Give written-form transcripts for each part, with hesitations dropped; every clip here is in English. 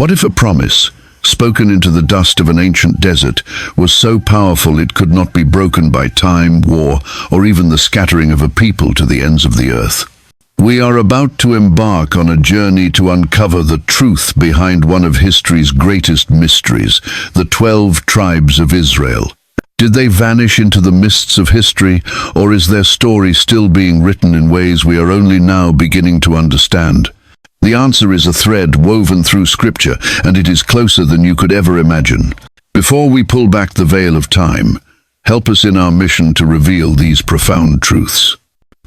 What if a promise, spoken into the dust of an ancient desert, was so powerful it could not be broken by time, war, or even the scattering of a people to the ends of the earth? We are about to embark on a journey to uncover the truth behind one of history's greatest mysteries, the 12 tribes of Israel. Did they vanish into the mists of history, or is their story still being written in ways we are only now beginning to understand? The answer is a thread woven through Scripture, and it is closer than you could ever imagine. Before we pull back the veil of time, help us in our mission to reveal these profound truths.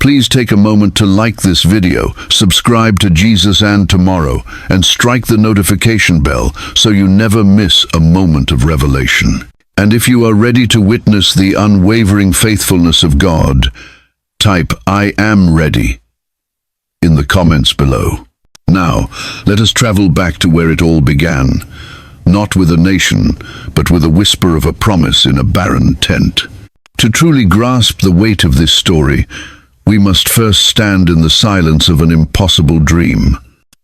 Please take a moment to like this video, subscribe to Jesus and Tomorrow, and strike the notification bell so you never miss a moment of revelation. And if you are ready to witness the unwavering faithfulness of God, type "I am ready" in the comments below. Now, let us travel back to where it all began, not with a nation, but with a whisper of a promise in a barren tent. To truly grasp the weight of this story, we must first stand in the silence of an impossible dream.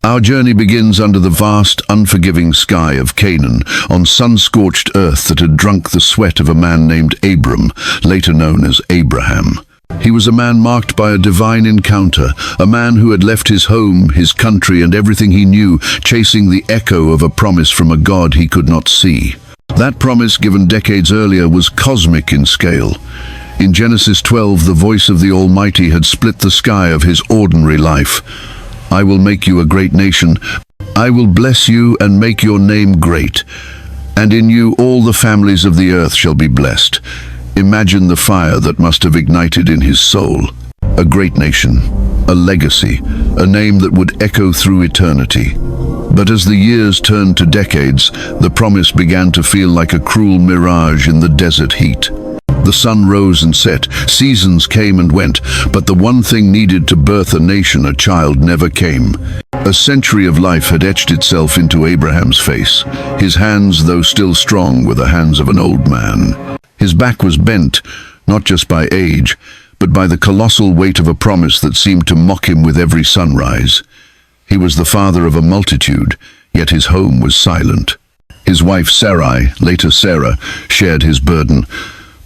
Our journey begins under the vast, unforgiving sky of Canaan, on sun-scorched earth that had drunk the sweat of a man named Abram, later known as Abraham. He was a man marked by a divine encounter, a man who had left his home, his country, and everything he knew, chasing the echo of a promise from a God he could not see. That promise, given decades earlier, was cosmic in scale. In Genesis 12, the voice of the Almighty had split the sky of his ordinary life. "I will make you a great nation. I will bless you and make your name great. And in you all the families of the earth shall be blessed." Imagine the fire that must have ignited in his soul. A great nation, a legacy, a name that would echo through eternity. But as the years turned to decades, the promise began to feel like a cruel mirage in the desert heat. The sun rose and set, seasons came and went, but the one thing needed to birth a nation, a child, never came. A century of life had etched itself into Abraham's face. His hands, though still strong, were the hands of an old man. His back was bent, not just by age, but by the colossal weight of a promise that seemed to mock him with every sunrise. He was the father of a multitude, yet his home was silent. His wife Sarai, later Sarah, shared his burden,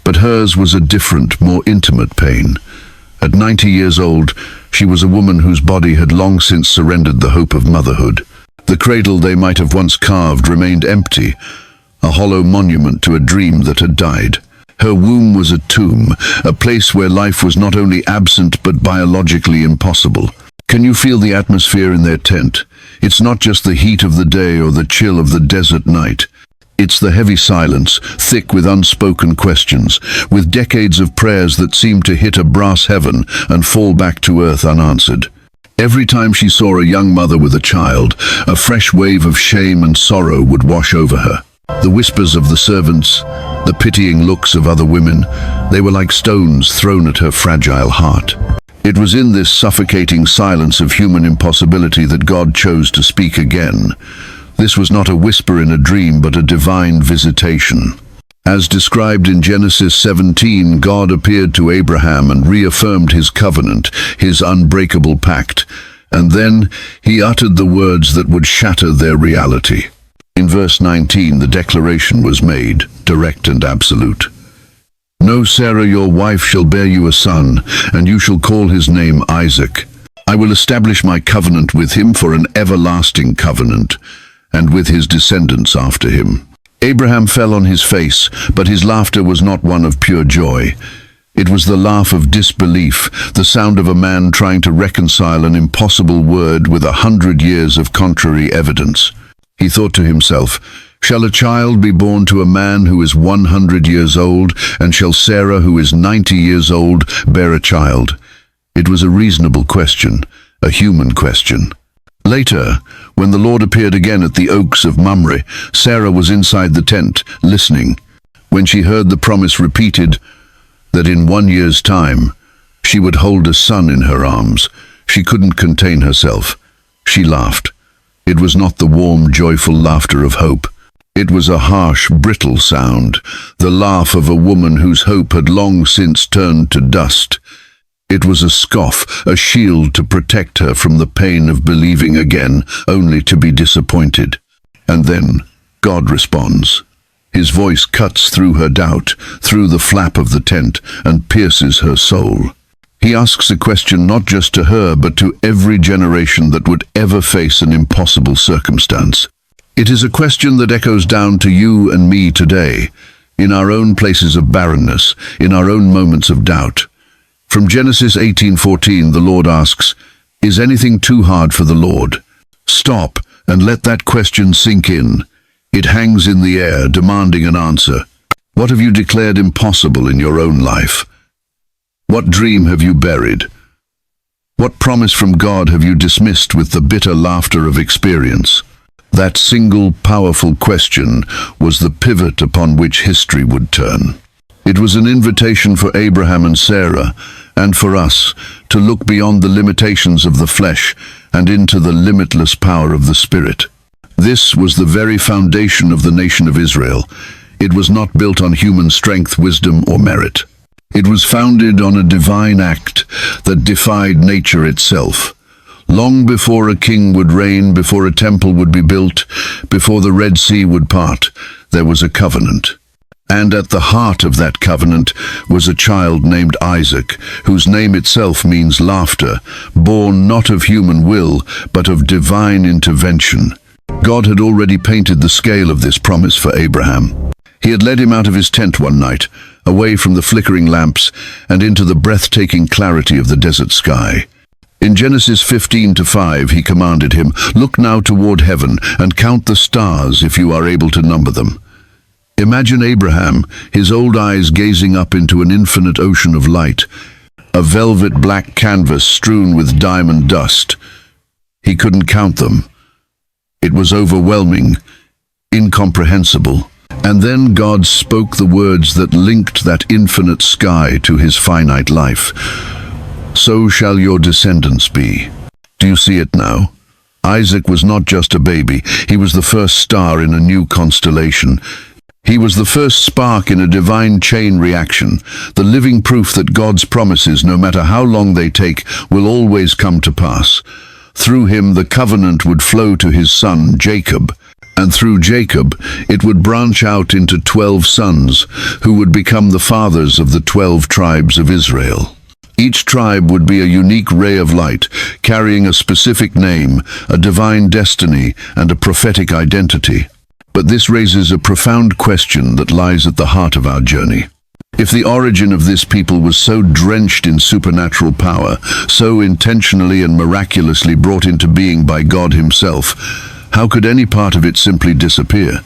but hers was a different, more intimate pain. At 90 years old, she was a woman whose body had long since surrendered the hope of motherhood. The cradle they might have once carved remained empty, a hollow monument to a dream that had died. Her womb was a tomb, a place where life was not only absent but biologically impossible. Can you feel the atmosphere in their tent? It's not just the heat of the day or the chill of the desert night. It's the heavy silence, thick with unspoken questions, with decades of prayers that seemed to hit a brass heaven and fall back to earth unanswered. Every time she saw a young mother with a child, a fresh wave of shame and sorrow would wash over her. The whispers of the servants, the pitying looks of other women, they were like stones thrown at her fragile heart. It was in this suffocating silence of human impossibility that God chose to speak again. This was not a whisper in a dream, but a divine visitation. As described in Genesis 17, God appeared to Abraham and reaffirmed his covenant, his unbreakable pact, and then he uttered the words that would shatter their reality. In verse 19, the declaration was made, direct and absolute. "No, Sarah, your wife shall bear you a son, and you shall call his name Isaac. I will establish my covenant with him for an everlasting covenant, and with his descendants after him." Abraham fell on his face, but his laughter was not one of pure joy. It was the laugh of disbelief, the sound of a man trying to reconcile an impossible word with 100 years of contrary evidence. He thought to himself, "Shall a child be born to a man who is 100 years old, and shall Sarah, who is 90 years old, bear a child?" It was a reasonable question, a human question. Later, when the Lord appeared again at the oaks of Mamre, Sarah was inside the tent, listening. When she heard the promise repeated, that in 1 year's time, she would hold a son in her arms, she couldn't contain herself. She laughed. It was not the warm, joyful laughter of hope. It was a harsh, brittle sound, the laugh of a woman whose hope had long since turned to dust. It was a scoff, a shield to protect her from the pain of believing again, only to be disappointed. And then God responds. His voice cuts through her doubt, through the flap of the tent, and pierces her soul. He asks a question not just to her, but to every generation that would ever face an impossible circumstance. It is a question that echoes down to you and me today, in our own places of barrenness, in our own moments of doubt. From Genesis 18:14, the Lord asks, "Is anything too hard for the Lord?" Stop and let that question sink in. It hangs in the air, demanding an answer. What have you declared impossible in your own life? What dream have you buried? What promise from God have you dismissed with the bitter laughter of experience? That single powerful question was the pivot upon which history would turn. It was an invitation for Abraham and Sarah, and for us, to look beyond the limitations of the flesh and into the limitless power of the Spirit. This was the very foundation of the nation of Israel. It was not built on human strength, wisdom, or merit. It was founded on a divine act that defied nature itself. Long before a king would reign, before a temple would be built, before the Red Sea would part, there was a covenant. And at the heart of that covenant was a child named Isaac, whose name itself means laughter, born not of human will, but of divine intervention. God had already painted the scale of this promise for Abraham. He had led him out of his tent one night, away from the flickering lamps, and into the breathtaking clarity of the desert sky. In Genesis 15:5, he commanded him, "Look now toward heaven and count the stars if you are able to number them." Imagine Abraham, his old eyes gazing up into an infinite ocean of light, a velvet black canvas strewn with diamond dust. He couldn't count them. It was overwhelming, incomprehensible. And then God spoke the words that linked that infinite sky to his finite life. "So shall your descendants be." Do you see it now? Isaac was not just a baby. He was the first star in a new constellation. He was the first spark in a divine chain reaction, the living proof that God's promises, no matter how long they take, will always come to pass. Through him, the covenant would flow to his son, Jacob. And through Jacob, it would branch out into 12 sons, who would become the fathers of the 12 tribes of Israel. Each tribe would be a unique ray of light, carrying a specific name, a divine destiny, and a prophetic identity. But this raises a profound question that lies at the heart of our journey. If the origin of this people was so drenched in supernatural power, so intentionally and miraculously brought into being by God himself, how could any part of it simply disappear?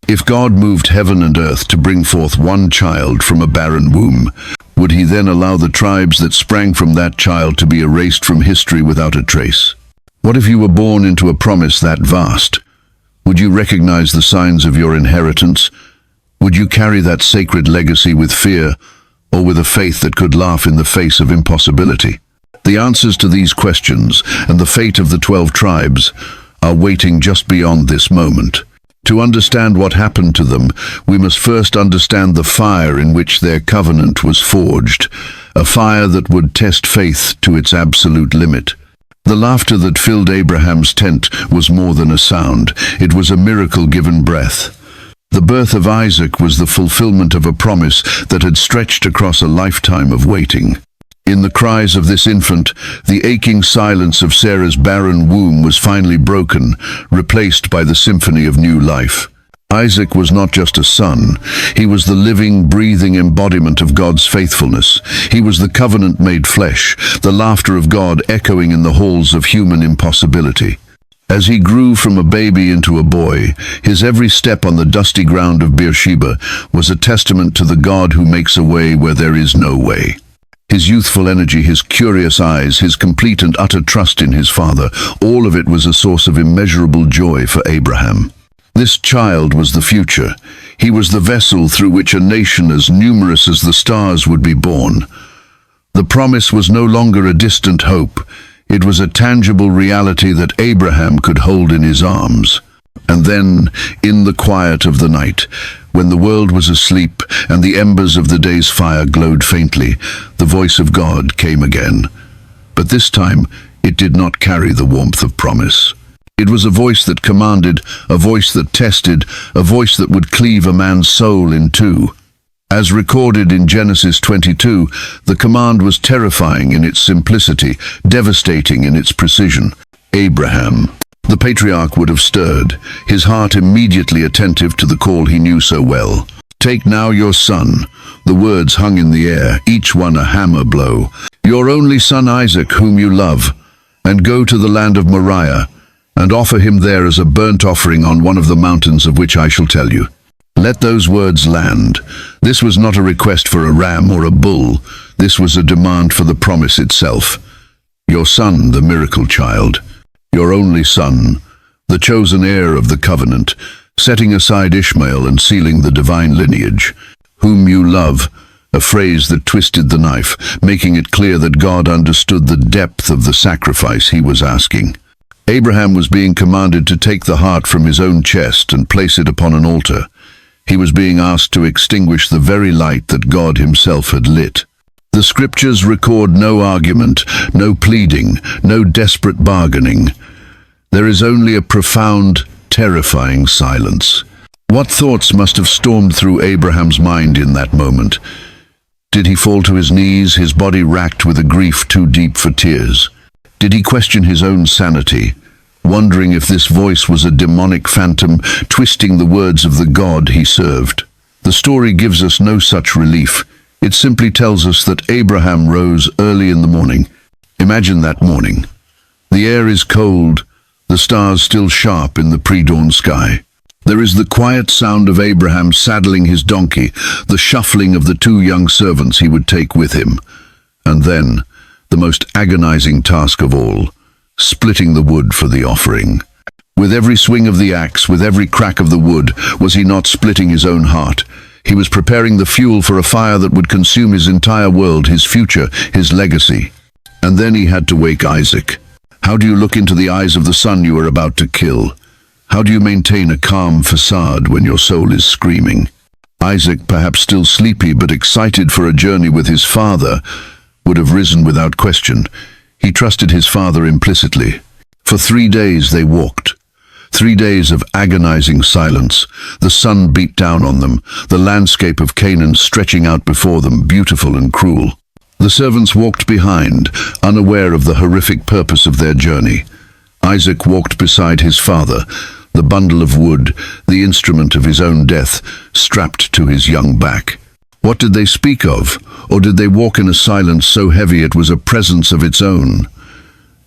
If God moved heaven and earth to bring forth one child from a barren womb, would he then allow the tribes that sprang from that child to be erased from history without a trace? What if you were born into a promise that vast? Would you recognize the signs of your inheritance? Would you carry that sacred legacy with fear, or with a faith that could laugh in the face of impossibility? The answers to these questions, and the fate of the 12 tribes, are waiting just beyond this moment. To understand what happened to them, we must first understand the fire in which their covenant was forged, a fire that would test faith to its absolute limit. The laughter that filled Abraham's tent was more than a sound. It was a miracle given breath. The birth of Isaac was the fulfillment of a promise that had stretched across a lifetime of waiting. In the cries of this infant, the aching silence of Sarah's barren womb was finally broken, replaced by the symphony of new life. Isaac was not just a son. He was the living, breathing embodiment of God's faithfulness. He was the covenant made flesh, the laughter of God echoing in the halls of human impossibility. As he grew from a baby into a boy, his every step on the dusty ground of Beersheba was a testament to the God who makes a way where there is no way. His youthful energy, his curious eyes, his complete and utter trust in his father, all of it was a source of immeasurable joy for Abraham. This child was the future. He was the vessel through which a nation as numerous as the stars would be born. The promise was no longer a distant hope. It was a tangible reality that Abraham could hold in his arms. And then, in the quiet of the night, when the world was asleep and the embers of the day's fire glowed faintly, the voice of God came again. But this time, it did not carry the warmth of promise. It was a voice that commanded, a voice that tested, a voice that would cleave a man's soul in two. As recorded in Genesis 22, the command was terrifying in its simplicity, devastating in its precision. Abraham. The patriarch would have stirred, his heart immediately attentive to the call he knew so well. "Take now your son." The words hung in the air, each one a hammer blow. "Your only son Isaac, whom you love, and go to the land of Moriah, and offer him there as a burnt offering on one of the mountains of which I shall tell you." Let those words land. This was not a request for a ram or a bull. This was a demand for the promise itself. Your son, the miracle child. Your only son, the chosen heir of the covenant, setting aside Ishmael and sealing the divine lineage. "Whom you love," a phrase that twisted the knife, making it clear that God understood the depth of the sacrifice he was asking. Abraham was being commanded to take the heart from his own chest and place it upon an altar. He was being asked to extinguish the very light that God himself had lit. The scriptures record no argument, no pleading, no desperate bargaining. There is only a profound, terrifying silence. What thoughts must have stormed through Abraham's mind in that moment? Did he fall to his knees, his body racked with a grief too deep for tears? Did he question his own sanity, wondering if this voice was a demonic phantom twisting the words of the God he served? The story gives us no such relief. It simply tells us that Abraham rose early in the morning. Imagine that morning. The air is cold, the stars still sharp in the pre-dawn sky. There is the quiet sound of Abraham saddling his donkey, the shuffling of the two young servants he would take with him. And then, the most agonizing task of all, splitting the wood for the offering. With every swing of the axe, with every crack of the wood, was he not splitting his own heart? He was preparing the fuel for a fire that would consume his entire world, his future, his legacy. And then he had to wake Isaac. How do you look into the eyes of the son you are about to kill? How do you maintain a calm facade when your soul is screaming? Isaac, perhaps still sleepy but excited for a journey with his father, would have risen without question. He trusted his father implicitly. For 3 days they walked. 3 days of agonizing silence. The sun beat down on them, the landscape of Canaan stretching out before them, beautiful and cruel. The servants walked behind, unaware of the horrific purpose of their journey. Isaac walked beside his father, the bundle of wood, the instrument of his own death, strapped to his young back. What did they speak of? Or did they walk in a silence so heavy it was a presence of its own?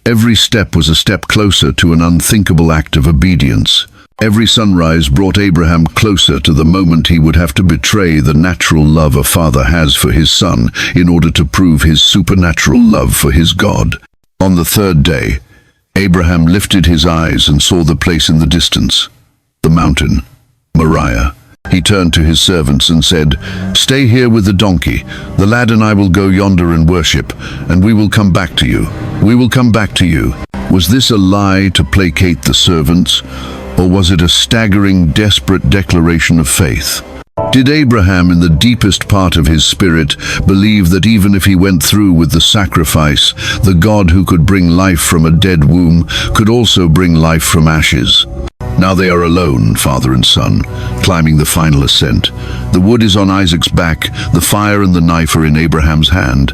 Every step was a step closer to an unthinkable act of obedience. Every sunrise brought Abraham closer to the moment he would have to betray the natural love a father has for his son in order to prove his supernatural love for his God. On the 3rd day, Abraham lifted his eyes and saw the place in the distance, the mountain, Moriah. He turned to his servants and said, "Stay here with the donkey. The lad and I will go yonder and worship, and we will come back to you. We will come back to you." Was this a lie to placate the servants, or was it a staggering, desperate declaration of faith? Did Abraham, in the deepest part of his spirit, believe that even if he went through with the sacrifice, the God who could bring life from a dead womb could also bring life from ashes? Now they are alone, father and son, climbing the final ascent. The wood is on Isaac's back, the fire and the knife are in Abraham's hand.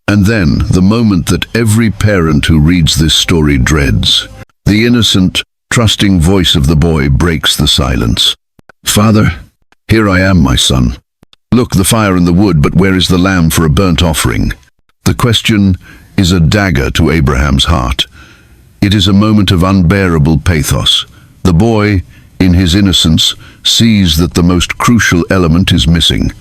And then, the moment that every parent who reads this story dreads. The innocent, trusting voice of the boy breaks the silence. "Father, here I am, my son. Look, the fire and the wood, but where is the lamb for a burnt offering?" The question is a dagger to Abraham's heart. It is a moment of unbearable pathos. The boy, in his innocence, sees that the most crucial element is missing.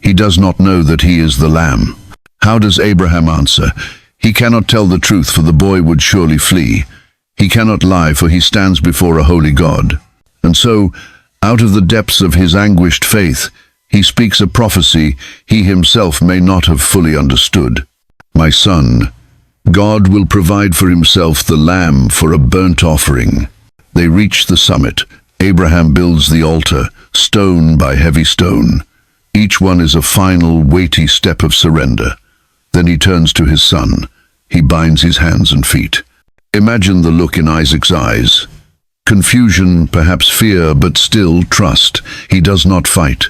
He does not know that he is the lamb. How does Abraham answer? He cannot tell the truth, for the boy would surely flee. He cannot lie, for he stands before a holy God. And so, out of the depths of his anguished faith, he speaks a prophecy he himself may not have fully understood. "My son, God will provide for himself the lamb for a burnt offering." They reach the summit. Abraham builds the altar, stone by heavy stone. Each one is a final, weighty step of surrender. Then he turns to his son. He binds his hands and feet. Imagine the look in Isaac's eyes. Confusion, perhaps fear, but still trust. He does not fight.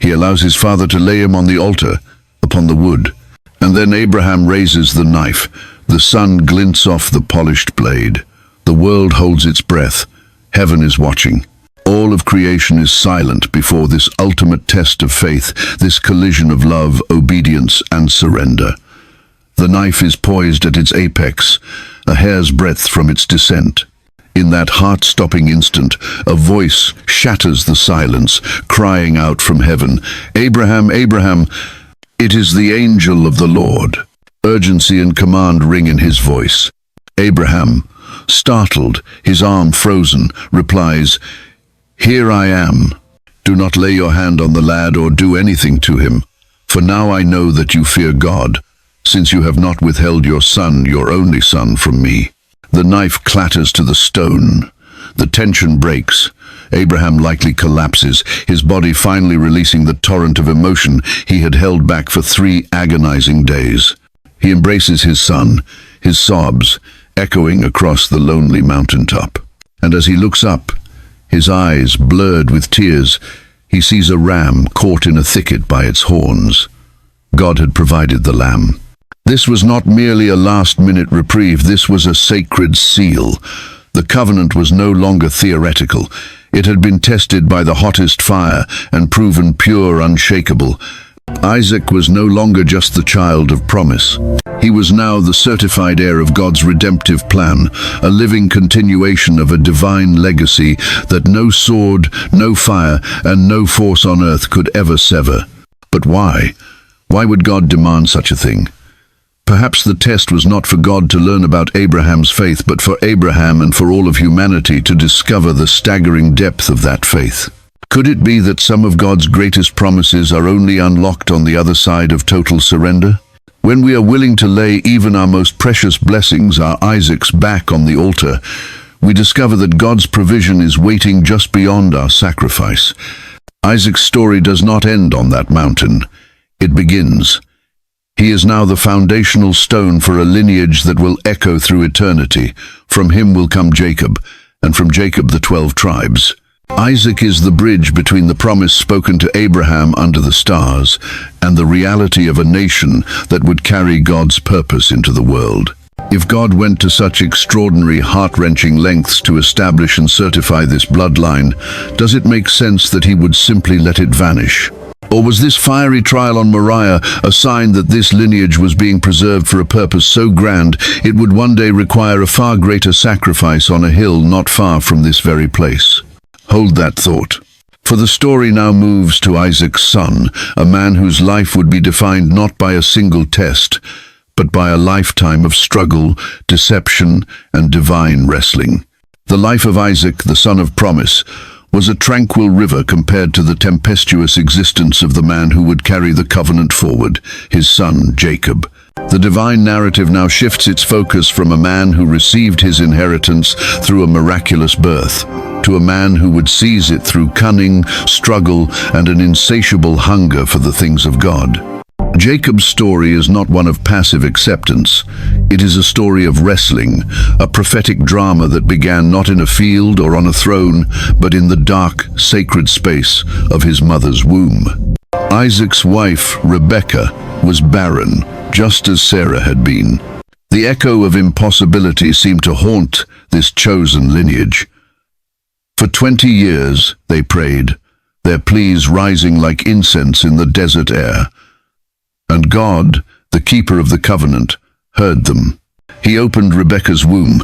He allows his father to lay him on the altar, upon the wood. And then Abraham raises the knife. The sun glints off the polished blade. The world holds its breath. Heaven is watching. All of creation is silent before this ultimate test of faith, this collision of love, obedience, and surrender. The knife is poised at its apex, a hair's breadth from its descent. In that heart-stopping instant, a voice shatters the silence, crying out from heaven, "Abraham, Abraham!" It is the angel of the Lord. Urgency and command ring in his voice. Abraham, startled, his arm frozen, replies, "Here I am. Do not lay your hand on the lad or do anything to him, for now I know that you fear God, since you have not withheld your son, your only son, from me." The knife clatters to the stone. The tension breaks. Abraham likely collapses, his body finally releasing the torrent of emotion he had held back for 3 agonizing days. He embraces his son, his sobs echoing across the lonely mountaintop. And as he looks up, his eyes blurred with tears, he sees a ram caught in a thicket by its horns. God had provided the lamb. This was not merely a last-minute reprieve, this was a sacred seal. The covenant was no longer theoretical. It had been tested by the hottest fire and proven pure, unshakable. Isaac was no longer just the child of promise. He was now the certified heir of God's redemptive plan, a living continuation of a divine legacy that no sword, no fire, and no force on earth could ever sever. But why? Why would God demand such a thing? Perhaps the test was not for God to learn about Abraham's faith, but for Abraham and for all of humanity to discover the staggering depth of that faith. Could it be that some of God's greatest promises are only unlocked on the other side of total surrender? When we are willing to lay even our most precious blessings, our Isaac's, back on the altar, we discover that God's provision is waiting just beyond our sacrifice. Isaac's story does not end on that mountain. It begins. He is now the foundational stone for a lineage that will echo through eternity. From him will come Jacob, and from Jacob the 12 tribes. Isaac is the bridge between the promise spoken to Abraham under the stars and the reality of a nation that would carry God's purpose into the world. If God went to such extraordinary, heart-wrenching lengths to establish and certify this bloodline, does it make sense that he would simply let it vanish? Or was this fiery trial on Moriah a sign that this lineage was being preserved for a purpose so grand it would one day require a far greater sacrifice on a hill not far from this very place? Hold that thought. For the story now moves to Isaac's son, a man whose life would be defined not by a single test, but by a lifetime of struggle, deception, and divine wrestling. The life of Isaac, the son of promise, was a tranquil river compared to the tempestuous existence of the man who would carry the covenant forward, his son Jacob. The divine narrative now shifts its focus from a man who received his inheritance through a miraculous birth, to a man who would seize it through cunning, struggle, and an insatiable hunger for the things of God. Jacob's story is not one of passive acceptance. It is a story of wrestling, a prophetic drama that began not in a field or on a throne, but in the dark, sacred space of his mother's womb. Isaac's wife, Rebekah, was barren, just as Sarah had been. The echo of impossibility seemed to haunt this chosen lineage. For 20 years they prayed, their pleas rising like incense in the desert air. And God, the keeper of the covenant, heard them. He opened Rebekah's womb,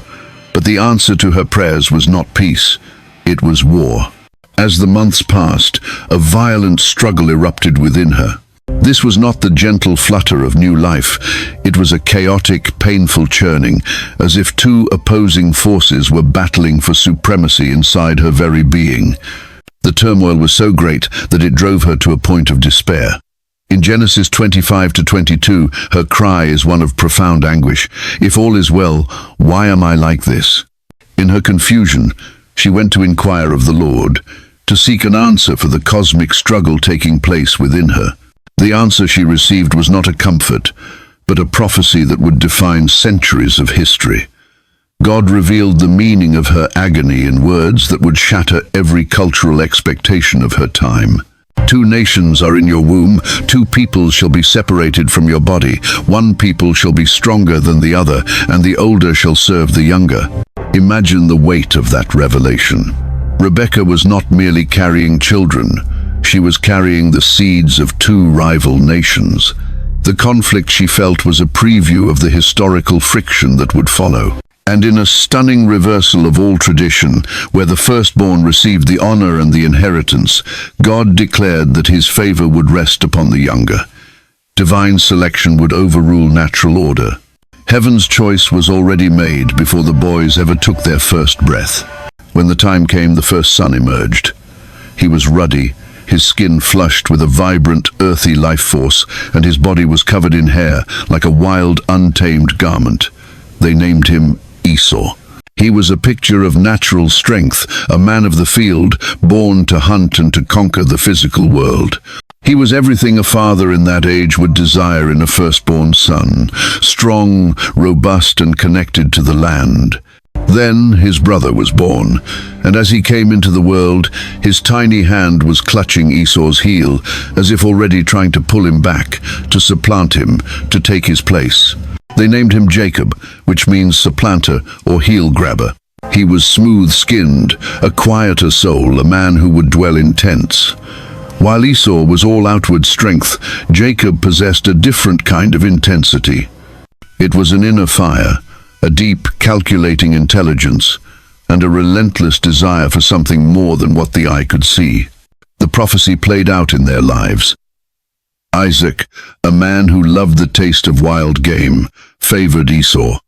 but the answer to her prayers was not peace, it was war. As the months passed, a violent struggle erupted within her. This was not the gentle flutter of new life. It was a chaotic, painful churning, as if 2 opposing forces were battling for supremacy inside her very being. The turmoil was so great that it drove her to a point of despair. In Genesis 25-22, her cry is one of profound anguish. If all is well, why am I like this? In her confusion, she went to inquire of the Lord, to seek an answer for the cosmic struggle taking place within her. The answer she received was not a comfort, but a prophecy that would define centuries of history. God revealed the meaning of her agony in words that would shatter every cultural expectation of her time. Two nations are in your womb, two peoples shall be separated from your body, one people shall be stronger than the other, and the older shall serve the younger. Imagine the weight of that revelation. Rebecca was not merely carrying children, she was carrying the seeds of two rival nations. The conflict she felt was a preview of the historical friction that would follow. And in a stunning reversal of all tradition, where the firstborn received the honor and the inheritance, God declared that his favor would rest upon the younger. Divine selection would overrule natural order. Heaven's choice was already made before the boys ever took their first breath. When the time came, the first son emerged. He was ruddy, his skin flushed with a vibrant, earthy life force, and his body was covered in hair like a wild, untamed garment. They named him Esau. He was a picture of natural strength, a man of the field, born to hunt and to conquer the physical world. He was everything a father in that age would desire in a firstborn son, strong, robust, and connected to the land. Then his brother was born, and as he came into the world, his tiny hand was clutching Esau's heel, as if already trying to pull him back, to supplant him, to take his place. They named him Jacob, which means supplanter or heel grabber. He was smooth-skinned, a quieter soul, a man who would dwell in tents. While Esau was all outward strength, Jacob possessed a different kind of intensity. It was an inner fire, a deep, calculating intelligence, and a relentless desire for something more than what the eye could see. The prophecy played out in their lives. Isaac, a man who loved the taste of wild game, favored Esau.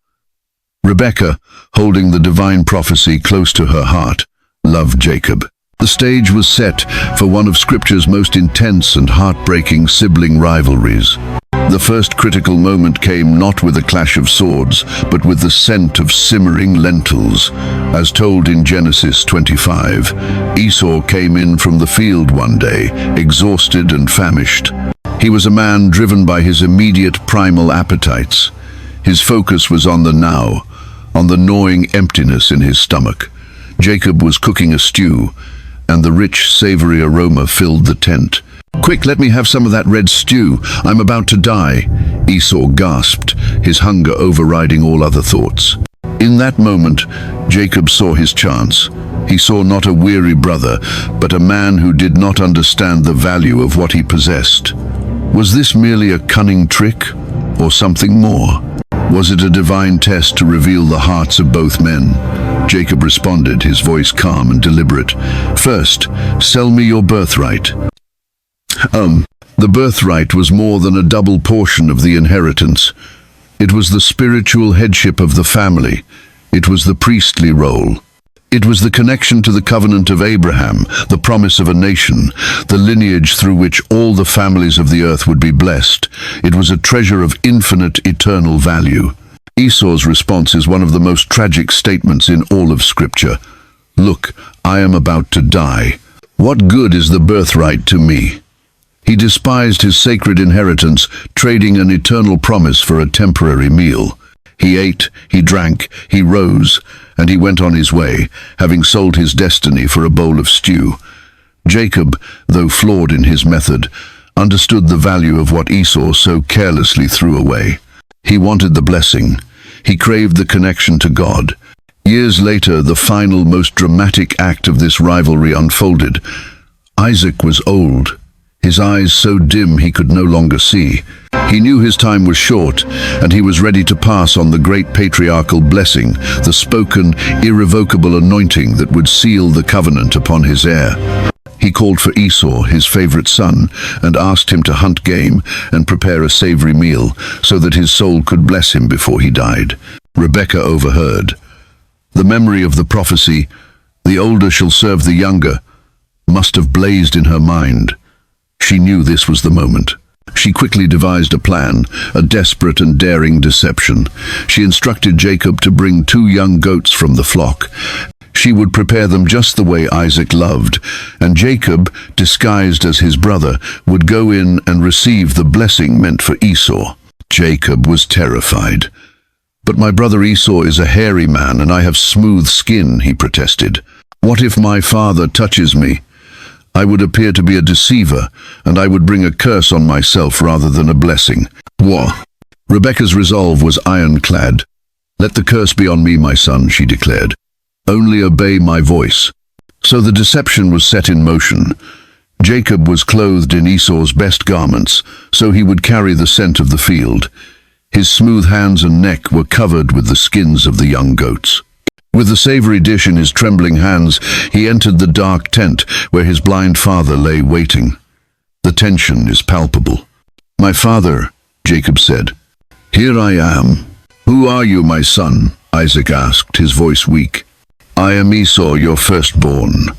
Rebekah, holding the divine prophecy close to her heart, loved Jacob. The stage was set for one of Scripture's most intense and heartbreaking sibling rivalries. The first critical moment came not with a clash of swords, but with the scent of simmering lentils. As told in Genesis 25, Esau came in from the field one day, exhausted and famished. He was a man driven by his immediate primal appetites. His focus was on the now, on the gnawing emptiness in his stomach. Jacob was cooking a stew, and the rich, savory aroma filled the tent. "Quick, let me have some of that red stew. I'm about to die," Esau gasped, his hunger overriding all other thoughts. In that moment, Jacob saw his chance. He saw not a weary brother, but a man who did not understand the value of what he possessed. Was this merely a cunning trick, or something more? Was it a divine test to reveal the hearts of both men? Jacob responded, his voice calm and deliberate. "First, sell me your birthright." The birthright was more than a double portion of the inheritance. It was the spiritual headship of the family. It was the priestly role. It was the connection to the covenant of Abraham, the promise of a nation, the lineage through which all the families of the earth would be blessed. It was a treasure of infinite, eternal value. Esau's response is one of the most tragic statements in all of Scripture. "Look, I am about to die. What good is the birthright to me?" He despised his sacred inheritance, trading an eternal promise for a temporary meal. He ate, he drank, he rose, and he went on his way, having sold his destiny for a bowl of stew. Jacob, though flawed in his method, understood the value of what Esau so carelessly threw away. He wanted the blessing. He craved the connection to God. Years later, the final, most dramatic act of this rivalry unfolded. Isaac was old, his eyes so dim he could no longer see. He knew his time was short, and he was ready to pass on the great patriarchal blessing, the spoken, irrevocable anointing that would seal the covenant upon his heir. He called for Esau, his favorite son, and asked him to hunt game and prepare a savory meal so that his soul could bless him before he died. Rebekah overheard. The memory of the prophecy, "The older shall serve the younger," must have blazed in her mind. She knew this was the moment. She quickly devised a plan, a desperate and daring deception. She instructed Jacob to bring 2 young goats from the flock. She would prepare them just the way Isaac loved, and Jacob, disguised as his brother, would go in and receive the blessing meant for Esau. Jacob was terrified. "But my brother Esau is a hairy man, and I have smooth skin," he protested. "What if my father touches me? I would appear to be a deceiver, and I would bring a curse on myself rather than a blessing." What? Rebekah's resolve was ironclad. "Let the curse be on me, my son," she declared. "Only obey my voice." So the deception was set in motion. Jacob was clothed in Esau's best garments, so he would carry the scent of the field. His smooth hands and neck were covered with the skins of the young goats. With the savory dish in his trembling hands, he entered the dark tent where his blind father lay waiting. The tension is palpable. "My father," Jacob said. "Here I am." "Who are you, my son?" Isaac asked, his voice weak. "I am Esau, your firstborn."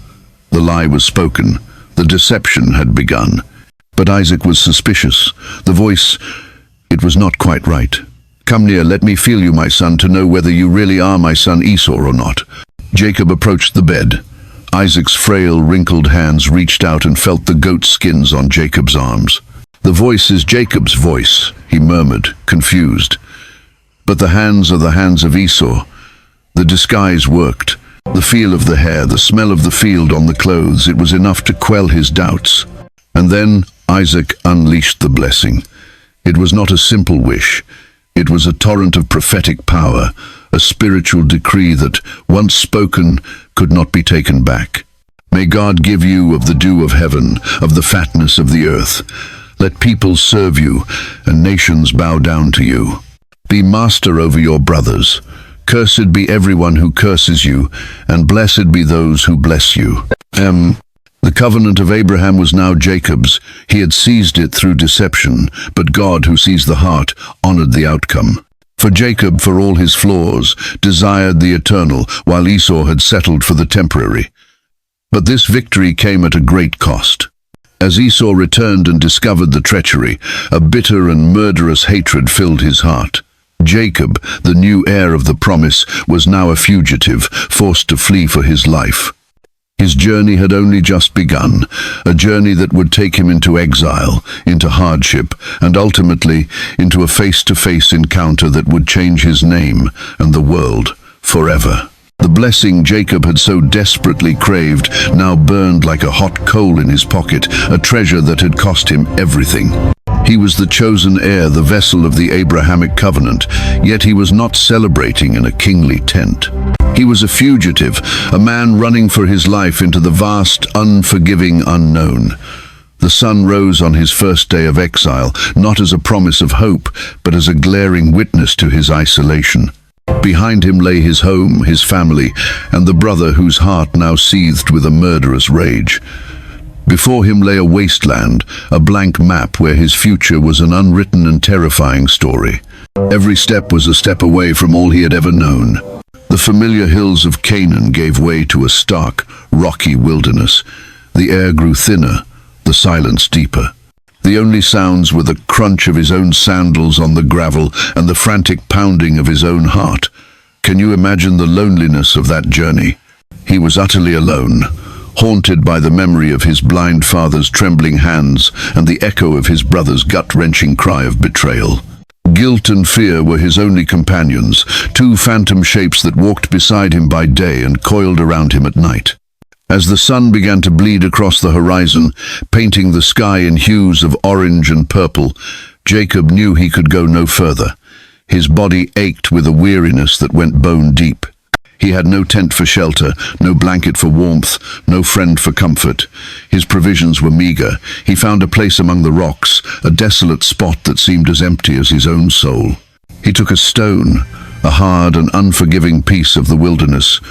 The lie was spoken. The deception had begun. But Isaac was suspicious. The voice, it was not quite right. "Come near, let me feel you, my son, to know whether you really are my son Esau or not." Jacob approached the bed. Isaac's frail, wrinkled hands reached out and felt the goat skins on Jacob's arms. "The voice is Jacob's voice," he murmured, confused. "But the hands are the hands of Esau." The disguise worked. The feel of the hair, the smell of the field on the clothes, it was enough to quell his doubts. And then Isaac unleashed the blessing. It was not a simple wish. It was a torrent of prophetic power, a spiritual decree that, once spoken, could not be taken back. "May God give you of the dew of heaven, of the fatness of the earth. Let peoples serve you, and nations bow down to you. Be master over your brothers. Cursed be everyone who curses you, and blessed be those who bless you." The covenant of Abraham was now Jacob's. He had seized it through deception, but God, who sees the heart, honored the outcome. For Jacob, for all his flaws, desired the eternal, while Esau had settled for the temporary. But this victory came at a great cost. As Esau returned and discovered the treachery, a bitter and murderous hatred filled his heart. Jacob, the new heir of the promise, was now a fugitive, forced to flee for his life. His journey had only just begun, a journey that would take him into exile, into hardship, and ultimately into a face-to-face encounter that would change his name and the world forever. The blessing Jacob had so desperately craved now burned like a hot coal in his pocket, a treasure that had cost him everything. He was the chosen heir, the vessel of the Abrahamic covenant, yet he was not celebrating in a kingly tent. He was a fugitive, a man running for his life into the vast, unforgiving unknown. The sun rose on his first day of exile, not as a promise of hope, but as a glaring witness to his isolation. Behind him lay his home, his family, and the brother whose heart now seethed with a murderous rage. Before him lay a wasteland, a blank map where his future was an unwritten and terrifying story. Every step was a step away from all he had ever known. The familiar hills of Canaan gave way to a stark, rocky wilderness. The air grew thinner, the silence deeper. The only sounds were the crunch of his own sandals on the gravel and the frantic pounding of his own heart. Can you imagine the loneliness of that journey? He was utterly alone, haunted by the memory of his blind father's trembling hands and the echo of his brother's gut-wrenching cry of betrayal. Guilt and fear were his only companions, two phantom shapes that walked beside him by day and coiled around him at night. As the sun began to bleed across the horizon, painting the sky in hues of orange and purple, Jacob knew he could go no further. His body ached with a weariness that went bone deep. He had no tent for shelter, no blanket for warmth, no friend for comfort. His provisions were meager. He found a place among the rocks, a desolate spot that seemed as empty as his own soul. He took a stone, a hard and unforgiving piece of the wilderness,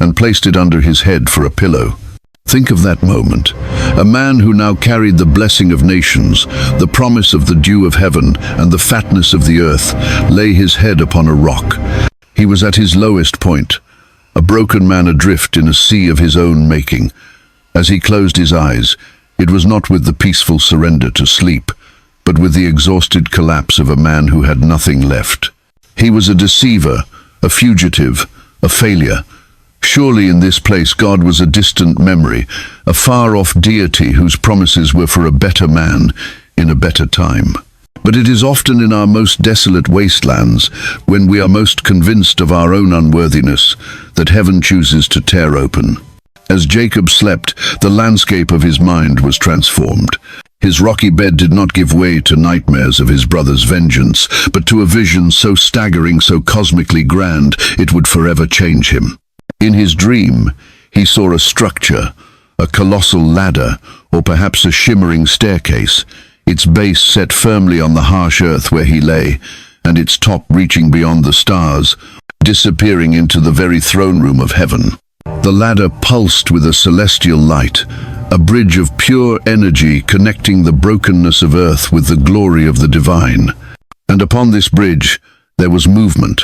and placed it under his head for a pillow. Think of that moment. A man who now carried the blessing of nations, the promise of the dew of heaven, and the fatness of the earth, lay his head upon a rock. He was at his lowest point, a broken man adrift in a sea of his own making. As he closed his eyes, it was not with the peaceful surrender to sleep, but with the exhausted collapse of a man who had nothing left. He was a deceiver, a fugitive, a failure. Surely in this place God was a distant memory, a far-off deity whose promises were for a better man in a better time. But it is often in our most desolate wastelands, when we are most convinced of our own unworthiness, that heaven chooses to tear open. As Jacob slept, the landscape of his mind was transformed. His rocky bed did not give way to nightmares of his brother's vengeance, but to a vision so staggering, so cosmically grand, it would forever change him. In his dream, he saw a structure, a colossal ladder, or perhaps a shimmering staircase, its base set firmly on the harsh earth where he lay, and its top reaching beyond the stars, disappearing into the very throne room of heaven. The ladder pulsed with a celestial light, a bridge of pure energy connecting the brokenness of earth with the glory of the divine. And upon this bridge there was movement.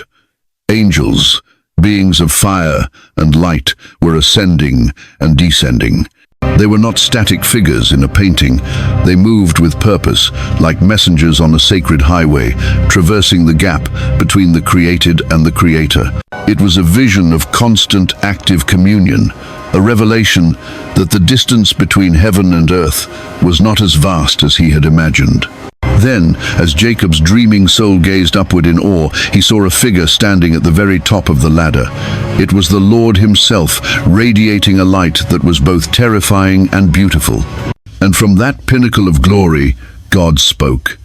Angels, beings of fire and light, were ascending and descending. They were not static figures in a painting. They moved with purpose, like messengers on a sacred highway, traversing the gap between the created and the Creator. It was a vision of constant, active communion, a revelation that the distance between heaven and earth was not as vast as he had imagined. Then, as Jacob's dreaming soul gazed upward in awe, he saw a figure standing at the very top of the ladder. It was the Lord himself, radiating a light that was both terrifying and beautiful. And from that pinnacle of glory, God spoke.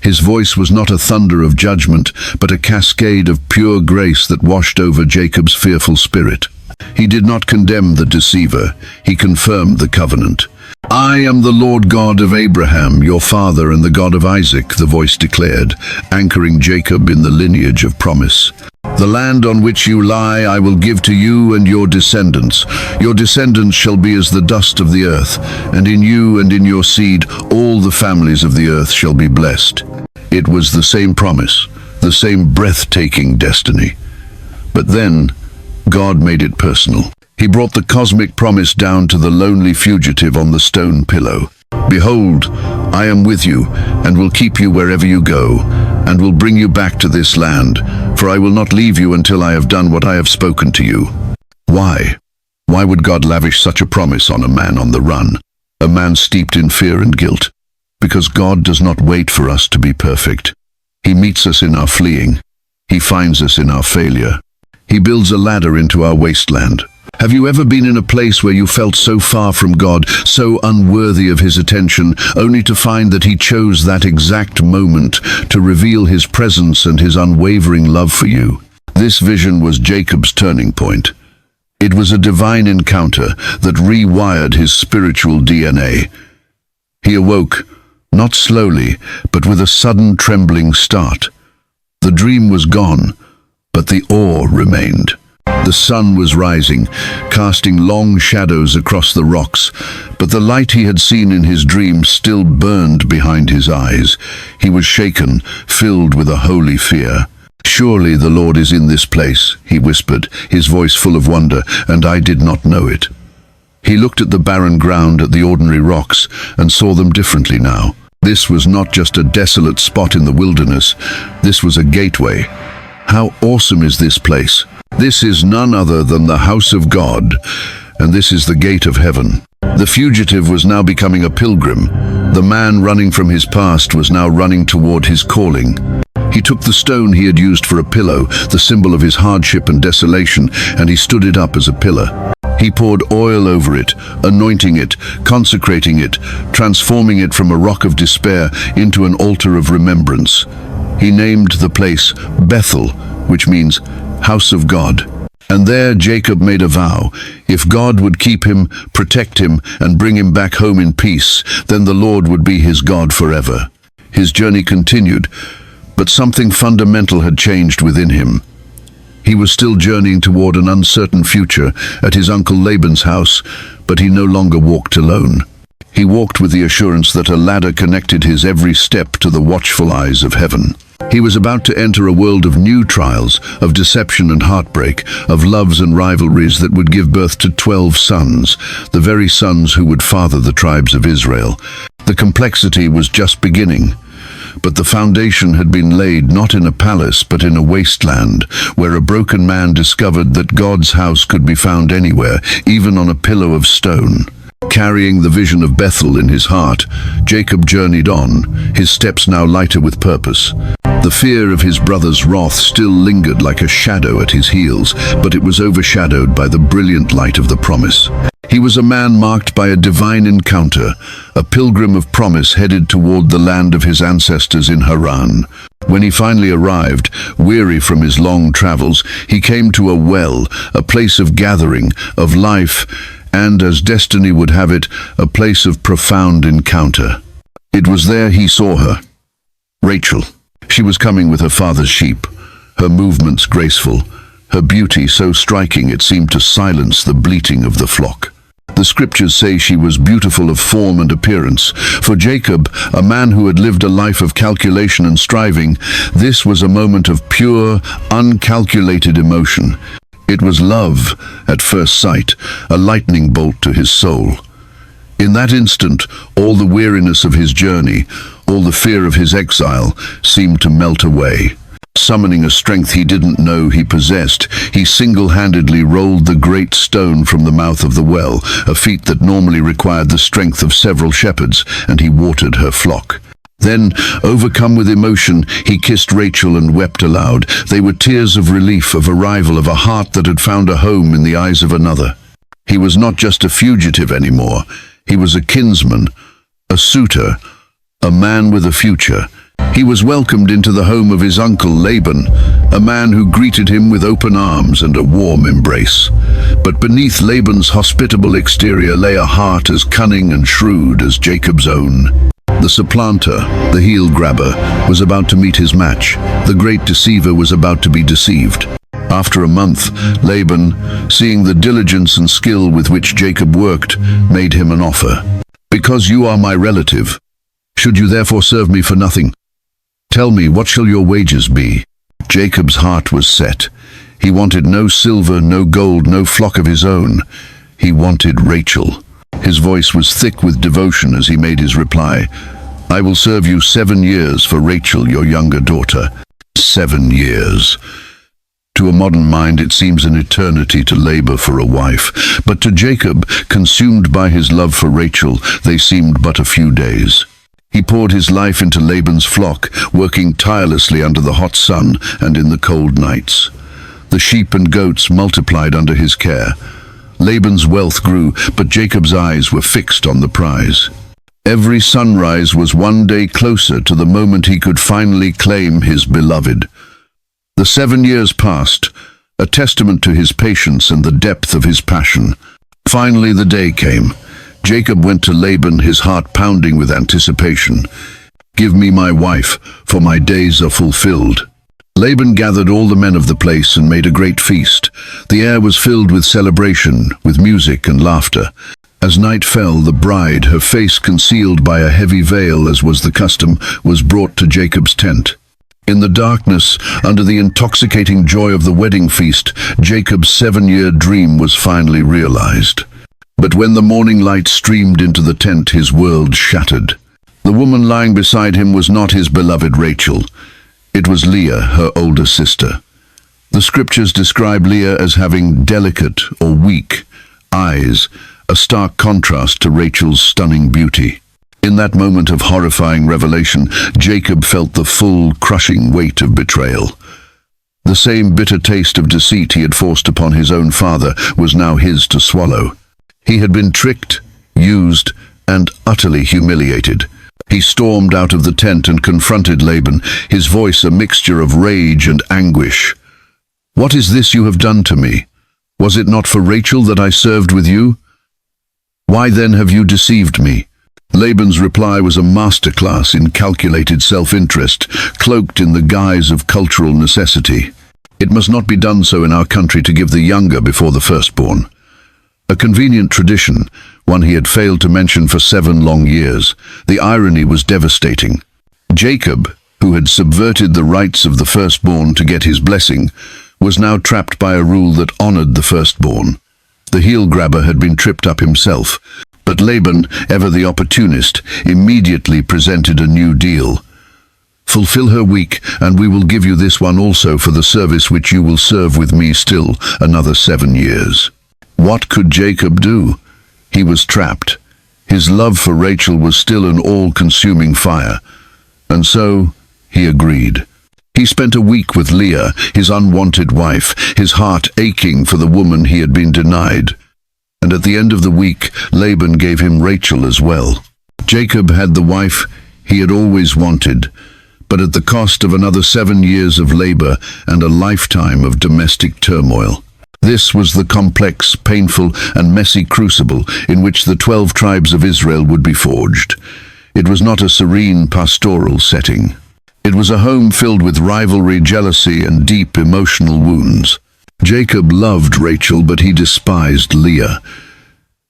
His voice was not a thunder of judgment, but a cascade of pure grace that washed over Jacob's fearful spirit. He did not condemn the deceiver, he confirmed the covenant. "I am the Lord God of Abraham, your father, and the God of Isaac," the voice declared, anchoring Jacob in the lineage of promise. "The land on which you lie I will give to you and your descendants. Your descendants shall be as the dust of the earth, and in you and in your seed all the families of the earth shall be blessed." It was the same promise, the same breathtaking destiny. But then, God made it personal. He brought the cosmic promise down to the lonely fugitive on the stone pillow. "Behold, I am with you, and will keep you wherever you go, and will bring you back to this land, for I will not leave you until I have done what I have spoken to you." Why? Why would God lavish such a promise on a man on the run, a man steeped in fear and guilt? Because God does not wait for us to be perfect. He meets us in our fleeing. He finds us in our failure. He builds a ladder into our wasteland. Have you ever been in a place where you felt so far from God, so unworthy of his attention, only to find that he chose that exact moment to reveal his presence and his unwavering love for you? This vision was Jacob's turning point. It was a divine encounter that rewired his spiritual DNA. He awoke, not slowly, but with a sudden trembling start. The dream was gone, but the awe remained. The sun was rising, casting long shadows across the rocks, but the light he had seen in his dream still burned behind his eyes. He was shaken, filled with a holy fear. "Surely the Lord is in this place," he whispered, his voice full of wonder, "and I did not know it." He looked at the barren ground, at the ordinary rocks, and saw them differently now. This was not just a desolate spot in the wilderness. This was a gateway. How awesome is this place! This is none other than the house of God, and this is the gate of heaven. The fugitive was now becoming a pilgrim. The man running from his past was now running toward his calling. He took the stone he had used for a pillow, the symbol of his hardship and desolation, and he stood it up as a pillar. He poured oil over it, anointing it, consecrating it, transforming it from a rock of despair into an altar of remembrance. He named the place Bethel, which means house of God. And there Jacob made a vow. If God would keep him, protect him, and bring him back home in peace, then the Lord would be his God forever. His journey continued, but something fundamental had changed within him. He was still journeying toward an uncertain future at his uncle Laban's house, but he no longer walked alone. He walked with the assurance that a ladder connected his every step to the watchful eyes of heaven. He was about to enter a world of new trials, of deception and heartbreak, of loves and rivalries that would give birth to 12 sons, the very sons who would father the tribes of Israel. The complexity was just beginning. But the foundation had been laid not in a palace but in a wasteland, where a broken man discovered that God's house could be found anywhere, even on a pillow of stone. Carrying the vision of Bethel in his heart, Jacob journeyed on, his steps now lighter with purpose. The fear of his brother's wrath still lingered like a shadow at his heels, but it was overshadowed by the brilliant light of the promise. He was a man marked by a divine encounter, a pilgrim of promise headed toward the land of his ancestors in Haran. When he finally arrived, weary from his long travels, he came to a well, a place of gathering, of life, and, as destiny would have it, a place of profound encounter. It was there he saw her, Rachel. She was coming with her father's sheep, her movements graceful, her beauty so striking it seemed to silence the bleating of the flock. The scriptures say she was beautiful of form and appearance. For Jacob, a man who had lived a life of calculation and striving, this was a moment of pure, uncalculated emotion. It was love at first sight, a lightning bolt to his soul. In that instant, all the weariness of his journey, all the fear of his exile, seemed to melt away. Summoning a strength he didn't know he possessed, he single-handedly rolled the great stone from the mouth of the well, a feat that normally required the strength of several shepherds, and he watered her flock. Then, overcome with emotion, he kissed Rachel and wept aloud. They were tears of relief, of arrival, of a heart that had found a home in the eyes of another. He was not just a fugitive anymore. He was a kinsman, a suitor, a man with a future. He was welcomed into the home of his uncle Laban, a man who greeted him with open arms and a warm embrace. But beneath Laban's hospitable exterior lay a heart as cunning and shrewd as Jacob's own. The supplanter, the heel-grabber, was about to meet his match. The great deceiver was about to be deceived. After a month, Laban, seeing the diligence and skill with which Jacob worked, made him an offer. "Because you are my relative, should you therefore serve me for nothing? Tell me, what shall your wages be?" Jacob's heart was set. He wanted no silver, no gold, no flock of his own. He wanted Rachel. His voice was thick with devotion as he made his reply. "I will serve you 7 years for Rachel, your younger daughter." 7 years. To a modern mind it seems an eternity to labor for a wife, but to Jacob, consumed by his love for Rachel, they seemed but a few days. He poured his life into Laban's flock, working tirelessly under the hot sun and in the cold nights. The sheep and goats multiplied under his care. Laban's wealth grew, but Jacob's eyes were fixed on the prize. Every sunrise was one day closer to the moment he could finally claim his beloved. The 7 years passed, a testament to his patience and the depth of his passion. Finally the day came. Jacob went to Laban, his heart pounding with anticipation. "Give me my wife, for my days are fulfilled." Laban gathered all the men of the place and made a great feast. The air was filled with celebration, with music and laughter. As night fell, the bride, her face concealed by a heavy veil as was the custom, was brought to Jacob's tent. In the darkness, under the intoxicating joy of the wedding feast, Jacob's 7-year dream was finally realized. But when the morning light streamed into the tent, his world shattered. The woman lying beside him was not his beloved Rachel. It was Leah, her older sister. The scriptures describe Leah as having delicate or weak eyes, a stark contrast to Rachel's stunning beauty. In that moment of horrifying revelation, Jacob felt the full, crushing weight of betrayal. The same bitter taste of deceit he had forced upon his own father was now his to swallow. He had been tricked, used, and utterly humiliated. He stormed out of the tent and confronted Laban, his voice a mixture of rage and anguish. "What is this you have done to me? Was it not for Rachel that I served with you? Why then have you deceived me?" Laban's reply was a masterclass in calculated self-interest, cloaked in the guise of cultural necessity. It must not be done so in our country to give the younger before the firstborn. A convenient tradition, one he had failed to mention for 7 long years. The irony was devastating. Jacob, who had subverted the rights of the firstborn to get his blessing, was now trapped by a rule that honored the firstborn. The heel-grabber had been tripped up himself, but Laban, ever the opportunist, immediately presented a new deal. "Fulfill her week, and we will give you this one also for the service which you will serve with me still another 7 years." What could Jacob do? He was trapped. His love for Rachel was still an all-consuming fire. And so, he agreed. He spent a week with Leah, his unwanted wife, his heart aching for the woman he had been denied. And at the end of the week, Laban gave him Rachel as well. Jacob had the wife he had always wanted, but at the cost of another 7 years of labor and a lifetime of domestic turmoil. This was the complex, painful, and messy crucible in which the 12 tribes of Israel would be forged. It was not a serene pastoral setting. It was a home filled with rivalry, jealousy, and deep emotional wounds. Jacob loved Rachel, but he despised Leah.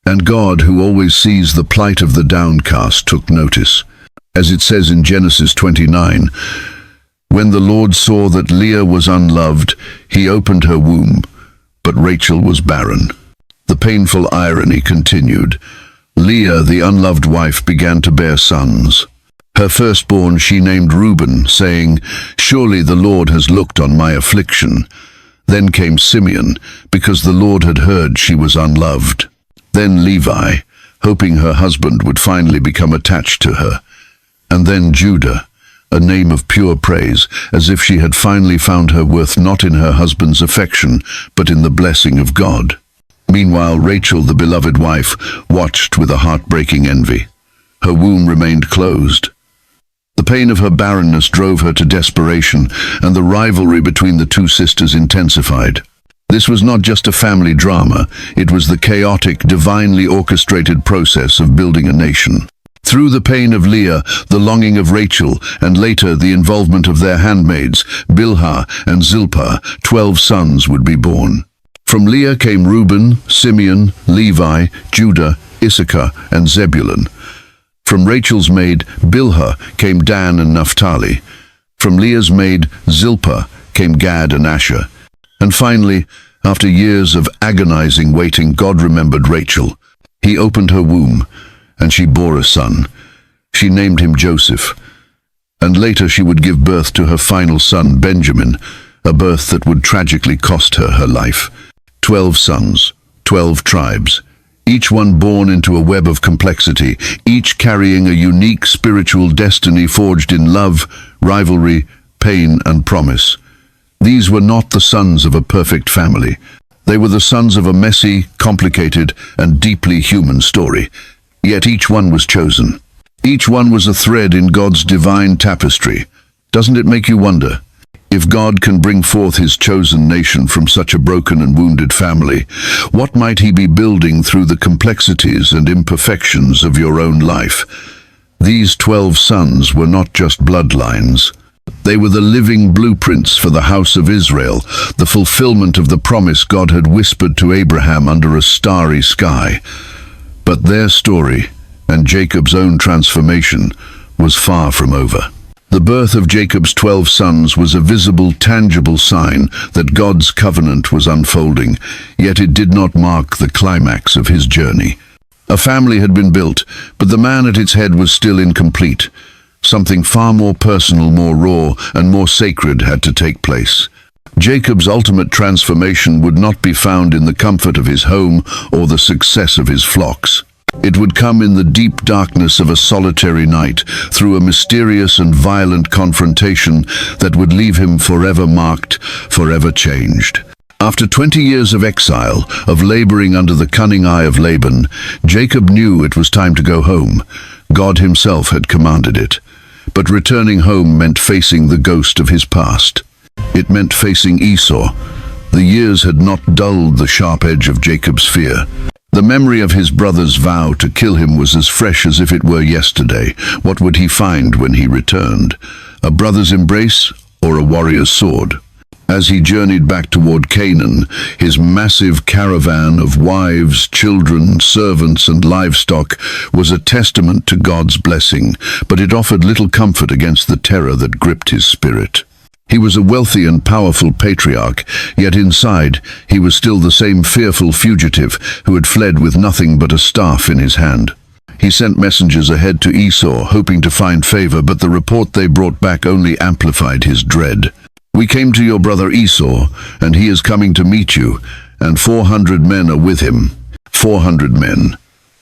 And God, who always sees the plight of the downcast, took notice. As it says in Genesis 29, "When the Lord saw that Leah was unloved, he opened her womb, but Rachel was barren." The painful irony continued. Leah, the unloved wife, began to bear sons. Her firstborn she named Reuben, saying, "Surely the Lord has looked on my affliction." Then came Simeon, because the Lord had heard she was unloved. Then Levi, hoping her husband would finally become attached to her. And then Judah, a name of pure praise, as if she had finally found her worth not in her husband's affection, but in the blessing of God. Meanwhile, Rachel, the beloved wife, watched with a heartbreaking envy. Her womb remained closed. The pain of her barrenness drove her to desperation, and the rivalry between the two sisters intensified. This was not just a family drama, it was the chaotic, divinely orchestrated process of building a nation. Through the pain of Leah, the longing of Rachel, and later the involvement of their handmaids, Bilhah and Zilpah, 12 sons would be born. From Leah came Reuben, Simeon, Levi, Judah, Issachar, and Zebulun. From Rachel's maid, Bilhah, came Dan and Naphtali. From Leah's maid, Zilpah, came Gad and Asher. And finally, after years of agonizing waiting, God remembered Rachel. He opened her womb, and she bore a son. She named him Joseph. And later she would give birth to her final son, Benjamin, a birth that would tragically cost her her life. 12 sons, 12 tribes, each one born into a web of complexity, each carrying a unique spiritual destiny forged in love, rivalry, pain, and promise. These were not the sons of a perfect family. They were the sons of a messy, complicated, and deeply human story. Yet each one was chosen. Each one was a thread in God's divine tapestry. Doesn't it make you wonder? If God can bring forth his chosen nation from such a broken and wounded family, what might he be building through the complexities and imperfections of your own life? These 12 sons were not just bloodlines. They were the living blueprints for the house of Israel, the fulfillment of the promise God had whispered to Abraham under a starry sky. But their story, and Jacob's own transformation, was far from over. The birth of Jacob's 12 sons was a visible, tangible sign that God's covenant was unfolding, yet it did not mark the climax of his journey. A family had been built, but the man at its head was still incomplete. Something far more personal, more raw, and more sacred had to take place. Jacob's ultimate transformation would not be found in the comfort of his home or the success of his flocks. It would come in the deep darkness of a solitary night, through a mysterious and violent confrontation that would leave him forever marked, forever changed. After 20 years of exile, of laboring under the cunning eye of Laban, Jacob knew it was time to go home. God himself had commanded it. But returning home meant facing the ghost of his past. It meant facing Esau. The years had not dulled the sharp edge of Jacob's fear. The memory of his brother's vow to kill him was as fresh as if it were yesterday. What would he find when he returned? A brother's embrace or a warrior's sword? As he journeyed back toward Canaan, his massive caravan of wives, children, servants, and livestock was a testament to God's blessing, but it offered little comfort against the terror that gripped his spirit. He was a wealthy and powerful patriarch, yet inside he was still the same fearful fugitive who had fled with nothing but a staff in his hand. He sent messengers ahead to Esau, hoping to find favor, but the report they brought back only amplified his dread. "We came to your brother Esau, and he is coming to meet you, and 400 men are with him." 400 men.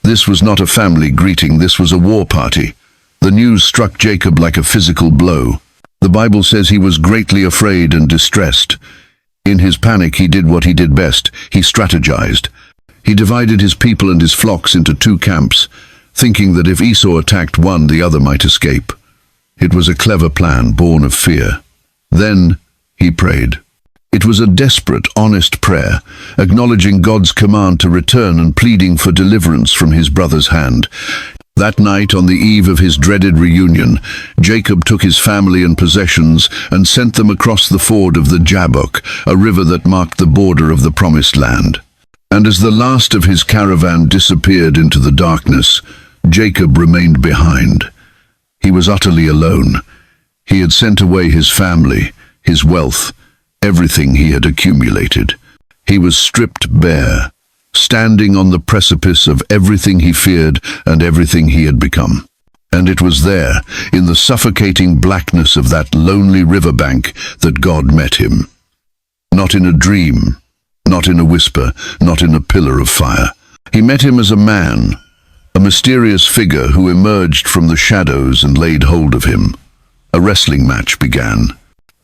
This was not a family greeting, this was a war party. The news struck Jacob like a physical blow. The Bible says he was greatly afraid and distressed. In his panic, he did what he did best. He strategized. He divided his people and his flocks into two camps, thinking that if Esau attacked one, the other might escape. It was a clever plan, born of fear. Then he prayed. It was a desperate, honest prayer, acknowledging God's command to return and pleading for deliverance from his brother's hand. That night, on the eve of his dreaded reunion, Jacob took his family and possessions and sent them across the ford of the Jabbok, a river that marked the border of the Promised Land. And as the last of his caravan disappeared into the darkness, Jacob remained behind. He was utterly alone. He had sent away his family, his wealth, everything he had accumulated. He was stripped bare, standing on the precipice of everything he feared and everything he had become. And it was there, in the suffocating blackness of that lonely riverbank, that God met him. Not in a dream, not in a whisper, not in a pillar of fire. He met him as a man, a mysterious figure who emerged from the shadows and laid hold of him. A wrestling match began.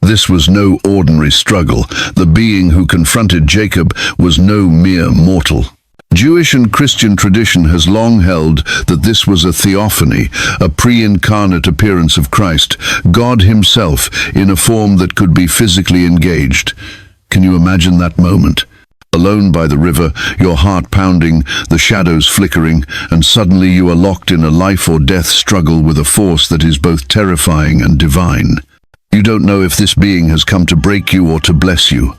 This was no ordinary struggle. The being who confronted Jacob was no mere mortal. Jewish and Christian tradition has long held that this was a theophany, a pre-incarnate appearance of Christ, God himself, in a form that could be physically engaged. Can you imagine that moment? Alone by the river, your heart pounding, the shadows flickering, and suddenly you are locked in a life or death struggle with a force that is both terrifying and divine. You don't know if this being has come to break you or to bless you.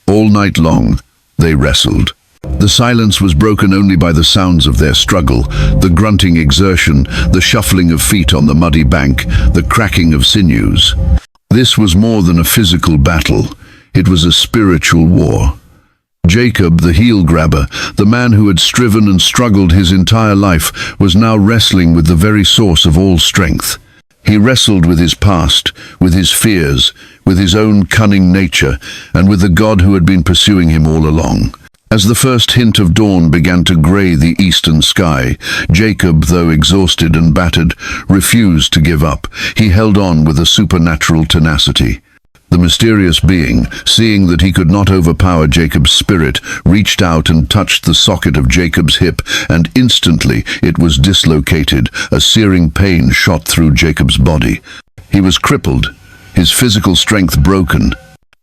All night long, they wrestled. The silence was broken only by the sounds of their struggle, the grunting exertion, the shuffling of feet on the muddy bank, the cracking of sinews. This was more than a physical battle. It was a spiritual war. Jacob, the heel-grabber, the man who had striven and struggled his entire life, was now wrestling with the very source of all strength. He wrestled with his past, with his fears, with his own cunning nature, and with the God who had been pursuing him all along. As the first hint of dawn began to grey the eastern sky, Jacob, though exhausted and battered, refused to give up. He held on with a supernatural tenacity. The mysterious being, seeing that he could not overpower Jacob's spirit, reached out and touched the socket of Jacob's hip, and instantly it was dislocated. A searing pain shot through Jacob's body. He was crippled, his physical strength broken.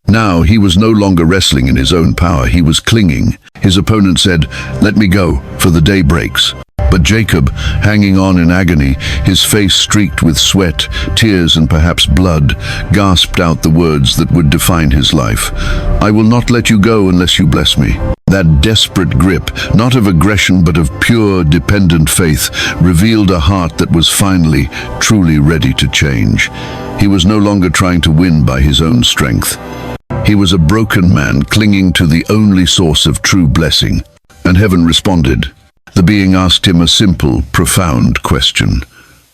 Now he was no longer wrestling in his own power, he was clinging. His opponent said, "Let me go, for the day breaks." But Jacob, hanging on in agony, his face streaked with sweat, tears, and perhaps blood, gasped out the words that would define his life. "I will not let you go unless you bless me." That desperate grip, not of aggression but of pure, dependent faith, revealed a heart that was finally, truly ready to change. He was no longer trying to win by his own strength. He was a broken man clinging to the only source of true blessing. And heaven responded. The being asked him a simple, profound question.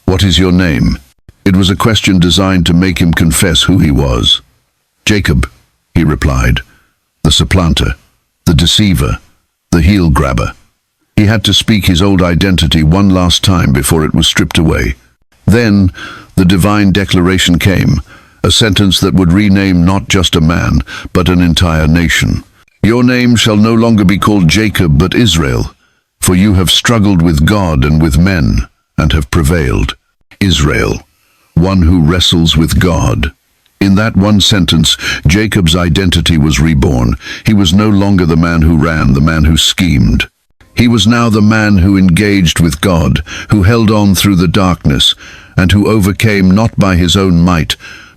"What is your name?" It was a question designed to make him confess who he was. "Jacob," he replied, "the supplanter, the deceiver, the heel-grabber." He had to speak his old identity one last time before it was stripped away. Then the divine declaration came, a sentence that would rename not just a man, but an entire nation. "Your name shall no longer be called Jacob, but Israel. For you have struggled with God and with men, and have prevailed." Israel, one who wrestles with God. In that one sentence, Jacob's identity was reborn. He was no longer the man who ran, the man who schemed. He was now the man who engaged with God, who held on through the darkness, and who overcame not by his own might,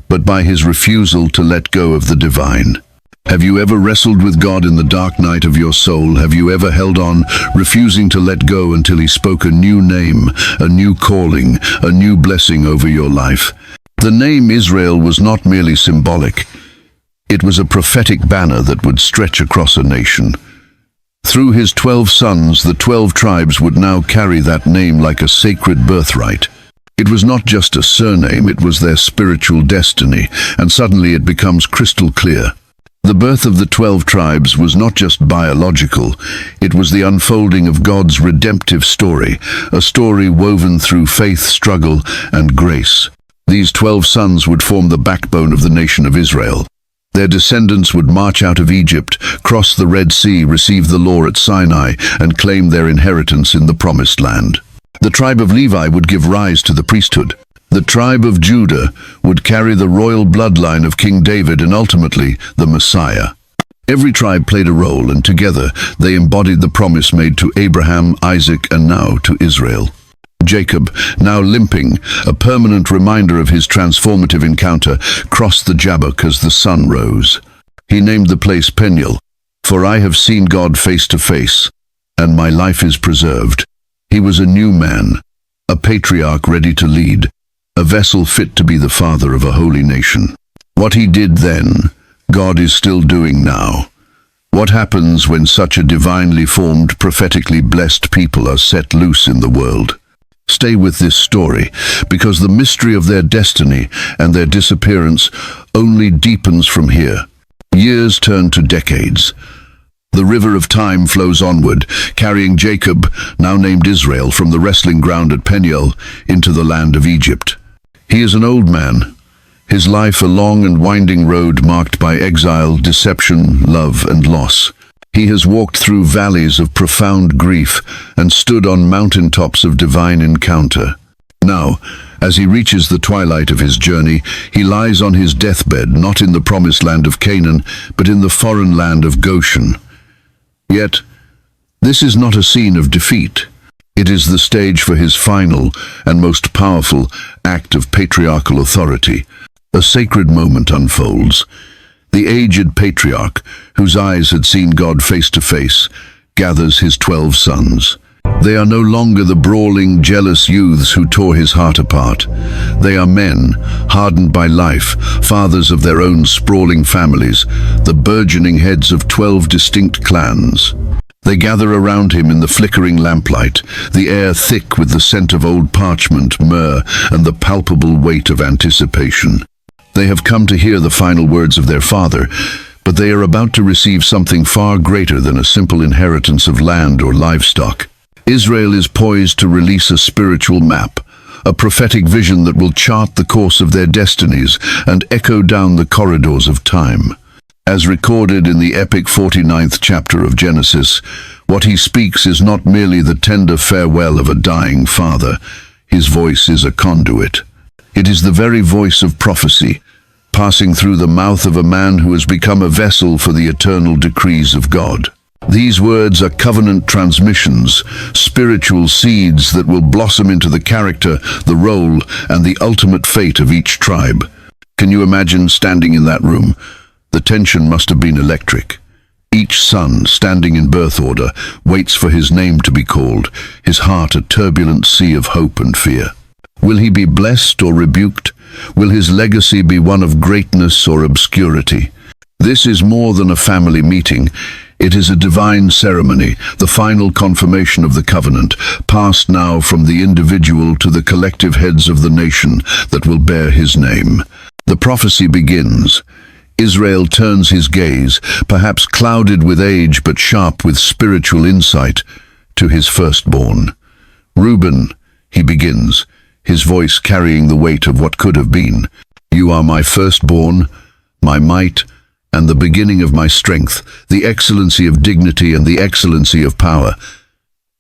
but by his refusal to let go of the divine. Have you ever wrestled with God in the dark night of your soul? Have you ever held on, refusing to let go until he spoke a new name, a new calling, a new blessing over your life? The name Israel was not merely symbolic. It was a prophetic banner that would stretch across a nation. Through his 12 sons, the 12 tribes would now carry that name like a sacred birthright. It was not just a surname, it was their spiritual destiny, and suddenly it becomes crystal clear. The birth of the 12 tribes was not just biological, it was the unfolding of God's redemptive story, a story woven through faith, struggle, and grace. These 12 sons would form the backbone of the nation of Israel. Their descendants would march out of Egypt, cross the Red Sea, receive the law at Sinai, and claim their inheritance in the Promised Land. The tribe of Levi would give rise to the priesthood. The tribe of Judah would carry the royal bloodline of King David and ultimately the Messiah. Every tribe played a role, and together they embodied the promise made to Abraham, Isaac, and now to Israel. Jacob, now limping, a permanent reminder of his transformative encounter, crossed the Jabbok as the sun rose. He named the place Peniel, "For I have seen God face to face, and my life is preserved." He was a new man, a patriarch ready to lead, a vessel fit to be the father of a holy nation. What he did then, God is still doing now. What happens when such a divinely formed, prophetically blessed people are set loose in the world? Stay with this story, because the mystery of their destiny and their disappearance only deepens from here. Years turn to decades. The river of time flows onward, carrying Jacob, now named Israel, from the wrestling ground at Peniel into the land of Egypt. He is an old man, his life a long and winding road marked by exile, deception, love, and loss. He has walked through valleys of profound grief and stood on mountaintops of divine encounter. Now, as he reaches the twilight of his journey, he lies on his deathbed, not in the promised land of Canaan, but in the foreign land of Goshen. Yet, this is not a scene of defeat. It is the stage for his final and most powerful act of patriarchal authority. A sacred moment unfolds. The aged patriarch, whose eyes had seen God face to face, gathers his 12 sons. They are no longer the brawling, jealous youths who tore his heart apart. They are men, hardened by life, fathers of their own sprawling families, the burgeoning heads of 12 distinct clans. They gather around him in the flickering lamplight, the air thick with the scent of old parchment, myrrh, and the palpable weight of anticipation. They have come to hear the final words of their father, but they are about to receive something far greater than a simple inheritance of land or livestock. Israel is poised to release a spiritual map, a prophetic vision that will chart the course of their destinies and echo down the corridors of time. As recorded in the epic 49th chapter of Genesis, what he speaks is not merely the tender farewell of a dying father. His voice is a conduit. It is the very voice of prophecy, passing through the mouth of a man who has become a vessel for the eternal decrees of God. These words are covenant transmissions, spiritual seeds that will blossom into the character, the role, and the ultimate fate of each tribe. Can you imagine standing in that room? The tension must have been electric. Each son, standing in birth order, waits for his name to be called, his heart a turbulent sea of hope and fear. Will he be blessed or rebuked? Will his legacy be one of greatness or obscurity? This is more than a family meeting. It is a divine ceremony, the final confirmation of the covenant, passed now from the individual to the collective heads of the nation that will bear his name. The prophecy begins. Israel turns his gaze, perhaps clouded with age but sharp with spiritual insight, to his firstborn. Reuben, he begins, his voice carrying the weight of what could have been. You are my firstborn, my might, and the beginning of my strength, the excellency of dignity and the excellency of power.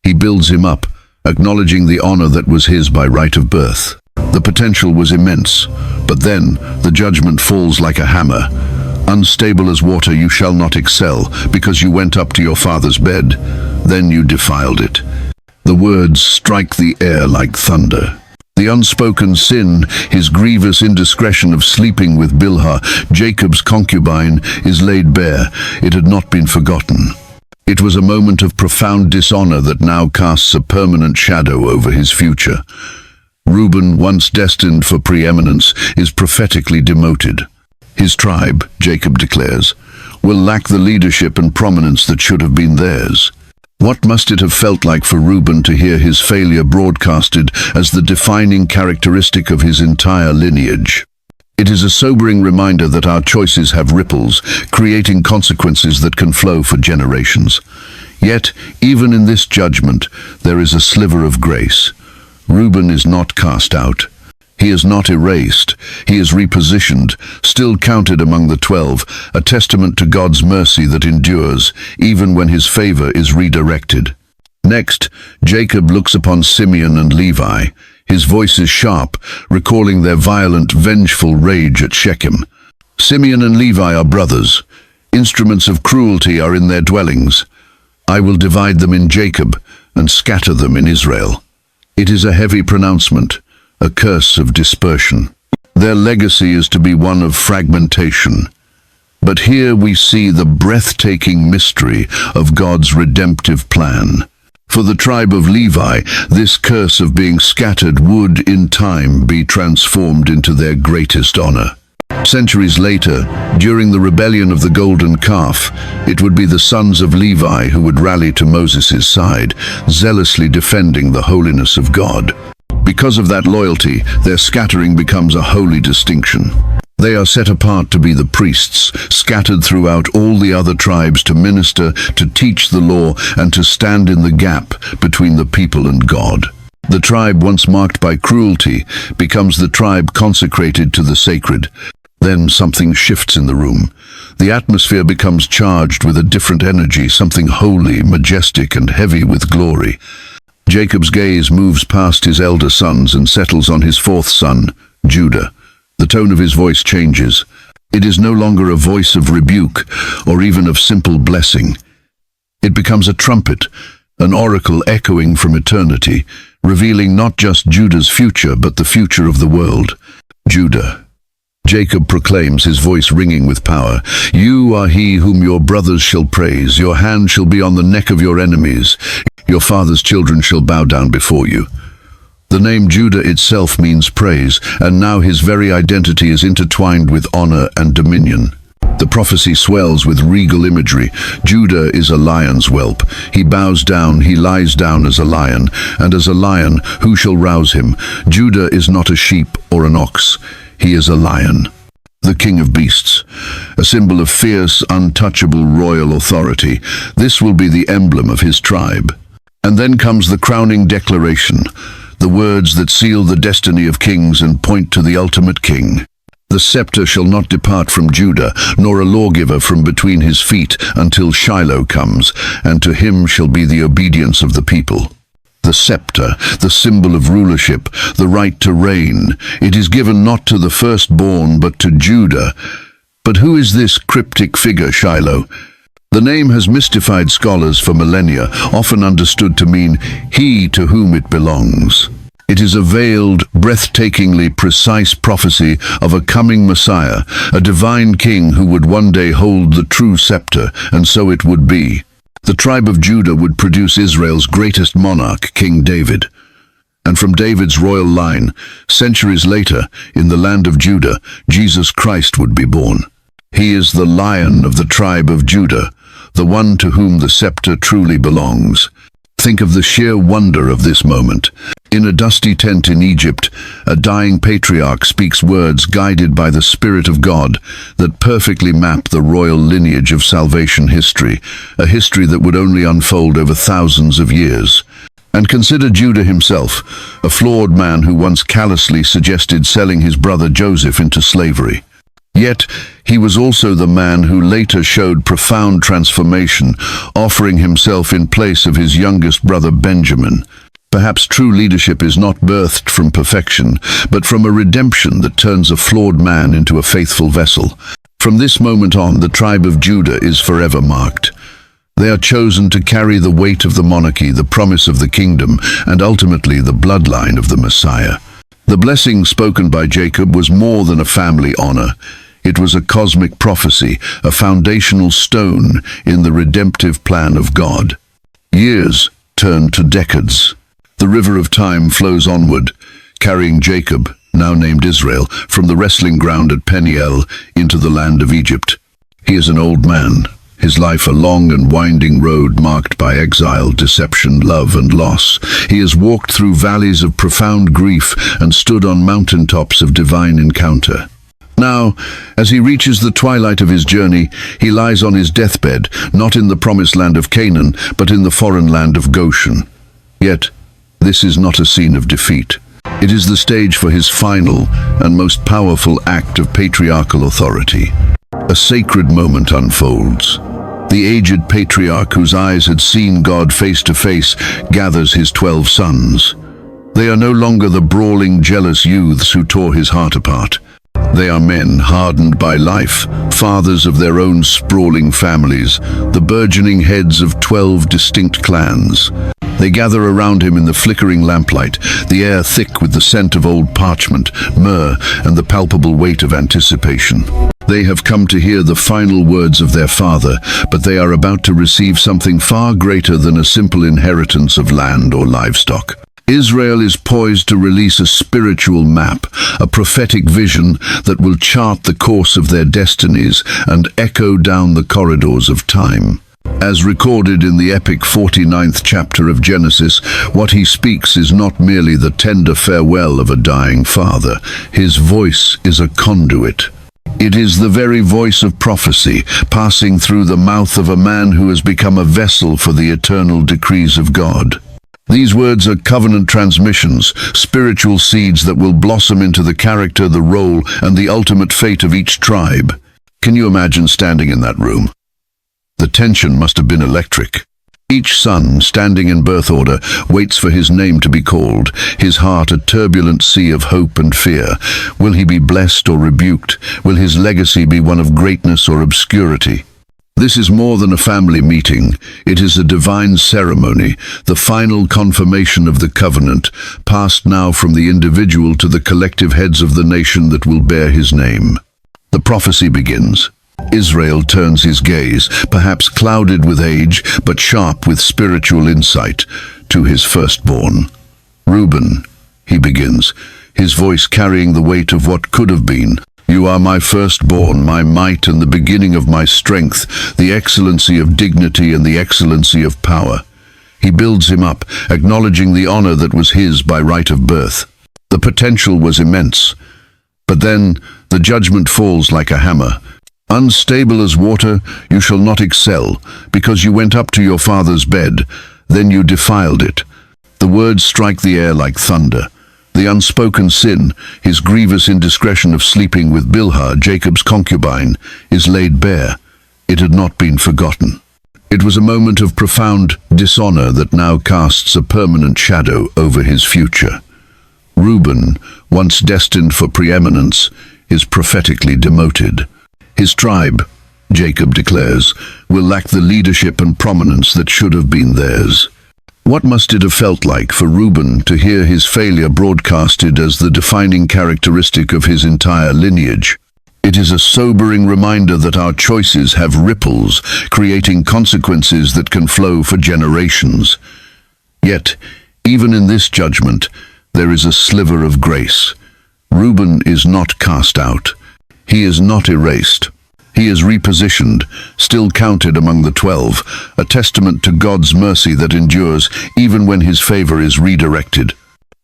He builds him up, acknowledging the honor that was his by right of birth. The potential was immense, but then the judgment falls like a hammer. Unstable as water you shall not excel, because you went up to your father's bed, then you defiled it. The words strike the air like thunder. The unspoken sin, his grievous indiscretion of sleeping with Bilhah, Jacob's concubine, is laid bare. It had not been forgotten. It was a moment of profound dishonor that now casts a permanent shadow over his future. Reuben, once destined for preeminence, is prophetically demoted. His tribe, Jacob declares, will lack the leadership and prominence that should have been theirs. What must it have felt like for Reuben to hear his failure broadcasted as the defining characteristic of his entire lineage? It is a sobering reminder that our choices have ripples, creating consequences that can flow for generations. Yet, even in this judgment, there is a sliver of grace. Reuben is not cast out. He is not erased. He is repositioned, still counted among the 12, a testament to God's mercy that endures, even when his favor is redirected. Next, Jacob looks upon Simeon and Levi. His voice is sharp, recalling their violent, vengeful rage at Shechem. Simeon and Levi are brothers. Instruments of cruelty are in their dwellings. I will divide them in Jacob and scatter them in Israel. It is a heavy pronouncement, a curse of dispersion. Their legacy is to be one of fragmentation. But here we see the breathtaking mystery of God's redemptive plan. For the tribe of Levi, this curse of being scattered would, in time, be transformed into their greatest honor. Centuries later, during the rebellion of the golden calf, it would be the sons of Levi who would rally to Moses' side, zealously defending the holiness of God. Because of that loyalty, their scattering becomes a holy distinction. They are set apart to be the priests, scattered throughout all the other tribes to minister, to teach the law, and to stand in the gap between the people and God. The tribe once marked by cruelty becomes the tribe consecrated to the sacred. Then something shifts in the room. The atmosphere becomes charged with a different energy, something holy, majestic, and heavy with glory. Jacob's gaze moves past his elder sons and settles on his fourth son, Judah. The tone of his voice changes. It is no longer a voice of rebuke or even of simple blessing. It becomes a trumpet, an oracle echoing from eternity, revealing not just Judah's future but the future of the world. Judah. Jacob proclaims, his voice ringing with power. You are he whom your brothers shall praise. Your hand shall be on the neck of your enemies. Your father's children shall bow down before you. The name Judah itself means praise, and now his very identity is intertwined with honor and dominion. The prophecy swells with regal imagery. Judah is a lion's whelp. He bows down, he lies down as a lion, and as a lion, who shall rouse him? Judah is not a sheep or an ox. He is a lion, the king of beasts, a symbol of fierce, untouchable royal authority. This will be the emblem of his tribe. And then comes the crowning declaration, the words that seal the destiny of kings and point to the ultimate king. The scepter shall not depart from Judah, nor a lawgiver from between his feet, until Shiloh comes, and to him shall be the obedience of the people. The scepter, the symbol of rulership, the right to reign, it is given not to the firstborn, but to Judah. But who is this cryptic figure, Shiloh? The name has mystified scholars for millennia, often understood to mean he to whom it belongs. It is a veiled, breathtakingly precise prophecy of a coming Messiah, a divine king who would one day hold the true scepter, and so it would be. The tribe of Judah would produce Israel's greatest monarch, King David. And from David's royal line, centuries later, in the land of Judah, Jesus Christ would be born. He is the Lion of the tribe of Judah, the one to whom the scepter truly belongs. Think of the sheer wonder of this moment. In a dusty tent in Egypt, a dying patriarch speaks words guided by the Spirit of God that perfectly map the royal lineage of salvation history, a history that would only unfold over thousands of years. And consider Judah himself, a flawed man who once callously suggested selling his brother Joseph into slavery. Yet, he was also the man who later showed profound transformation, offering himself in place of his youngest brother Benjamin. Perhaps true leadership is not birthed from perfection, but from a redemption that turns a flawed man into a faithful vessel. From this moment on, the tribe of Judah is forever marked. They are chosen to carry the weight of the monarchy, the promise of the kingdom, and ultimately the bloodline of the Messiah. The blessing spoken by Jacob was more than a family honor. It was a cosmic prophecy, a foundational stone in the redemptive plan of God. Years turned to decades. The river of time flows onward, carrying Jacob, now named Israel, from the wrestling ground at Peniel into the land of Egypt. He is an old man, his life a long and winding road marked by exile, deception, love, and loss. He has walked through valleys of profound grief and stood on mountaintops of divine encounter. Now, as he reaches the twilight of his journey, he lies on his deathbed, not in the promised land of Canaan, but in the foreign land of Goshen. Yet, this is not a scene of defeat. It is the stage for his final and most powerful act of patriarchal authority. A sacred moment unfolds. The aged patriarch whose eyes had seen God face to face gathers his 12 sons. They are no longer the brawling, jealous youths who tore his heart apart. They are men hardened by life, fathers of their own sprawling families, the burgeoning heads of 12 distinct clans. They gather around him in the flickering lamplight, the air thick with the scent of old parchment, myrrh, and the palpable weight of anticipation. They have come to hear the final words of their father, but they are about to receive something far greater than a simple inheritance of land or livestock. Israel is poised to release a spiritual map, a prophetic vision that will chart the course of their destinies and echo down the corridors of time. As recorded in the epic 49th chapter of Genesis, what he speaks is not merely the tender farewell of a dying father. His voice is a conduit. It is the very voice of prophecy, passing through the mouth of a man who has become a vessel for the eternal decrees of God. These words are covenant transmissions, spiritual seeds that will blossom into the character, the role, and the ultimate fate of each tribe. Can you imagine standing in that room? The tension must have been electric. Each son, standing in birth order, waits for his name to be called, his heart a turbulent sea of hope and fear. Will he be blessed or rebuked? Will his legacy be one of greatness or obscurity? This is more than a family meeting. It is a divine ceremony, the final confirmation of the covenant, passed now from the individual to the collective heads of the nation that will bear his name. The prophecy begins. Israel turns his gaze, perhaps clouded with age, but sharp with spiritual insight, to his firstborn. Reuben, he begins, his voice carrying the weight of what could have been. You are my firstborn, my might and the beginning of my strength, the excellency of dignity and the excellency of power. He builds him up, acknowledging the honor that was his by right of birth. The potential was immense. But then the judgment falls like a hammer. Unstable as water, you shall not excel, because you went up to your father's bed, then you defiled it. The words strike the air like thunder. The unspoken sin, his grievous indiscretion of sleeping with Bilhah, Jacob's concubine, is laid bare. It had not been forgotten. It was a moment of profound dishonor that now casts a permanent shadow over his future. Reuben, once destined for preeminence, is prophetically demoted. His tribe, Jacob declares, will lack the leadership and prominence that should have been theirs. What must it have felt like for Reuben to hear his failure broadcasted as the defining characteristic of his entire lineage? It is a sobering reminder that our choices have ripples, creating consequences that can flow for generations. Yet, even in this judgment, there is a sliver of grace. Reuben is not cast out. He is not erased. He is repositioned, still counted among the 12, a testament to God's mercy that endures even when his favor is redirected.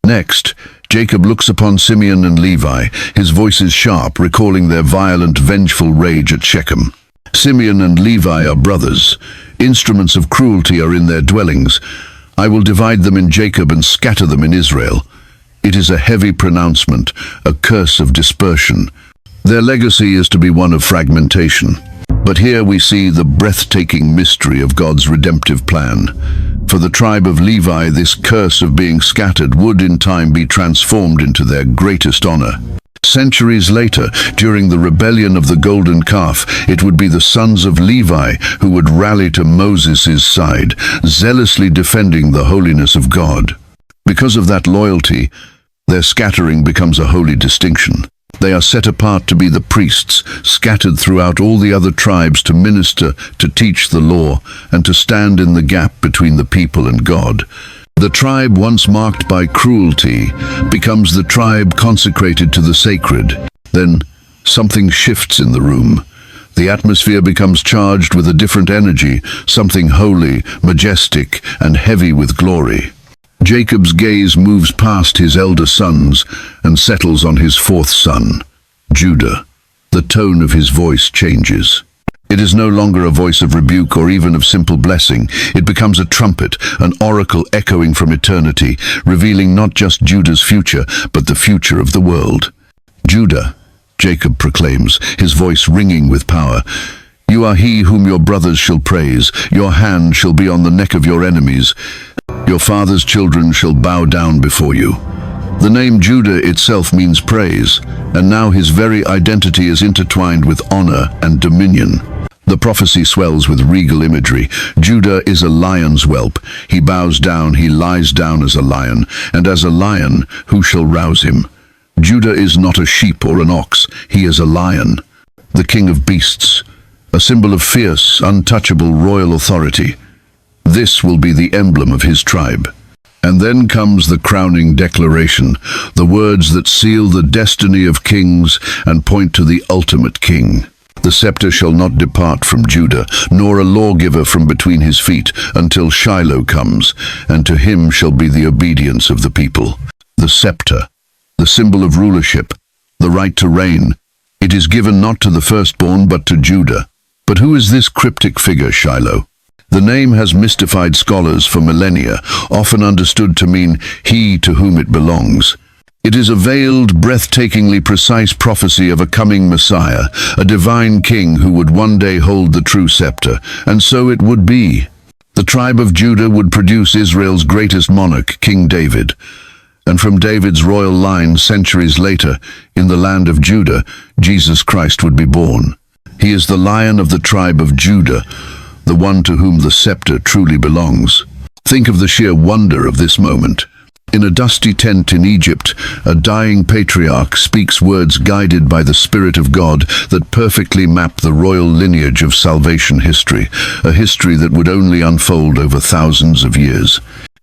Next, Jacob looks upon Simeon and Levi, his voice is sharp, recalling their violent, vengeful rage at Shechem. Simeon and Levi are brothers. Instruments of cruelty are in their dwellings. I will divide them in Jacob and scatter them in Israel. It is a heavy pronouncement, a curse of dispersion. Their legacy is to be one of fragmentation. But here we see the breathtaking mystery of God's redemptive plan. For the tribe of Levi, this curse of being scattered would in time be transformed into their greatest honor. Centuries later, during the rebellion of the golden calf, it would be the sons of Levi who would rally to Moses' side, zealously defending the holiness of God. Because of that loyalty, their scattering becomes a holy distinction. They are set apart to be the priests, scattered throughout all the other tribes to minister, to teach the law, and to stand in the gap between the people and God. The tribe once marked by cruelty becomes the tribe consecrated to the sacred. Then something shifts in the room. The atmosphere becomes charged with a different energy, something holy, majestic, and heavy with glory. Jacob's gaze moves past his elder sons and settles on his fourth son, Judah. the tone of his voice changes. It is no longer a voice of rebuke or even of simple blessing. It becomes a trumpet, an oracle echoing from eternity, revealing not just Judah's future, but the future of the world. "Judah," Jacob proclaims, his voice ringing with power, "you are he whom your brothers shall praise. Your hand shall be on the neck of your enemies. Your father's children shall bow down before you." The name Judah itself means praise, and now his very identity is intertwined with honor and dominion. The prophecy swells with regal imagery. Judah is a lion's whelp. He bows down, he lies down as a lion, and as a lion, who shall rouse him? Judah is not a sheep or an ox, he is a lion, the king of beasts, a symbol of fierce, untouchable royal authority. This will be the emblem of his tribe. And then comes the crowning declaration, the words that seal the destiny of kings and point to the ultimate king. "The scepter shall not depart from Judah, nor a lawgiver from between his feet, until Shiloh comes, and to him shall be the obedience of the people." The scepter, the symbol of rulership, the right to reign, it is given not to the firstborn but to Judah. But who is this cryptic figure, Shiloh? The name has mystified scholars for millennia, often understood to mean he to whom it belongs. It is a veiled, breathtakingly precise prophecy of a coming Messiah, a divine king who would one day hold the true scepter, and so it would be. The tribe of Judah would produce Israel's greatest monarch, King David. And from David's royal line, centuries later, in the land of Judah, Jesus Christ would be born. He is the Lion of the tribe of Judah, the one to whom the scepter truly belongs. Think of the sheer wonder of this moment. In a dusty tent in Egypt, a dying patriarch speaks words guided by the Spirit of God that perfectly map the royal lineage of salvation history, a history that would only unfold over thousands of years.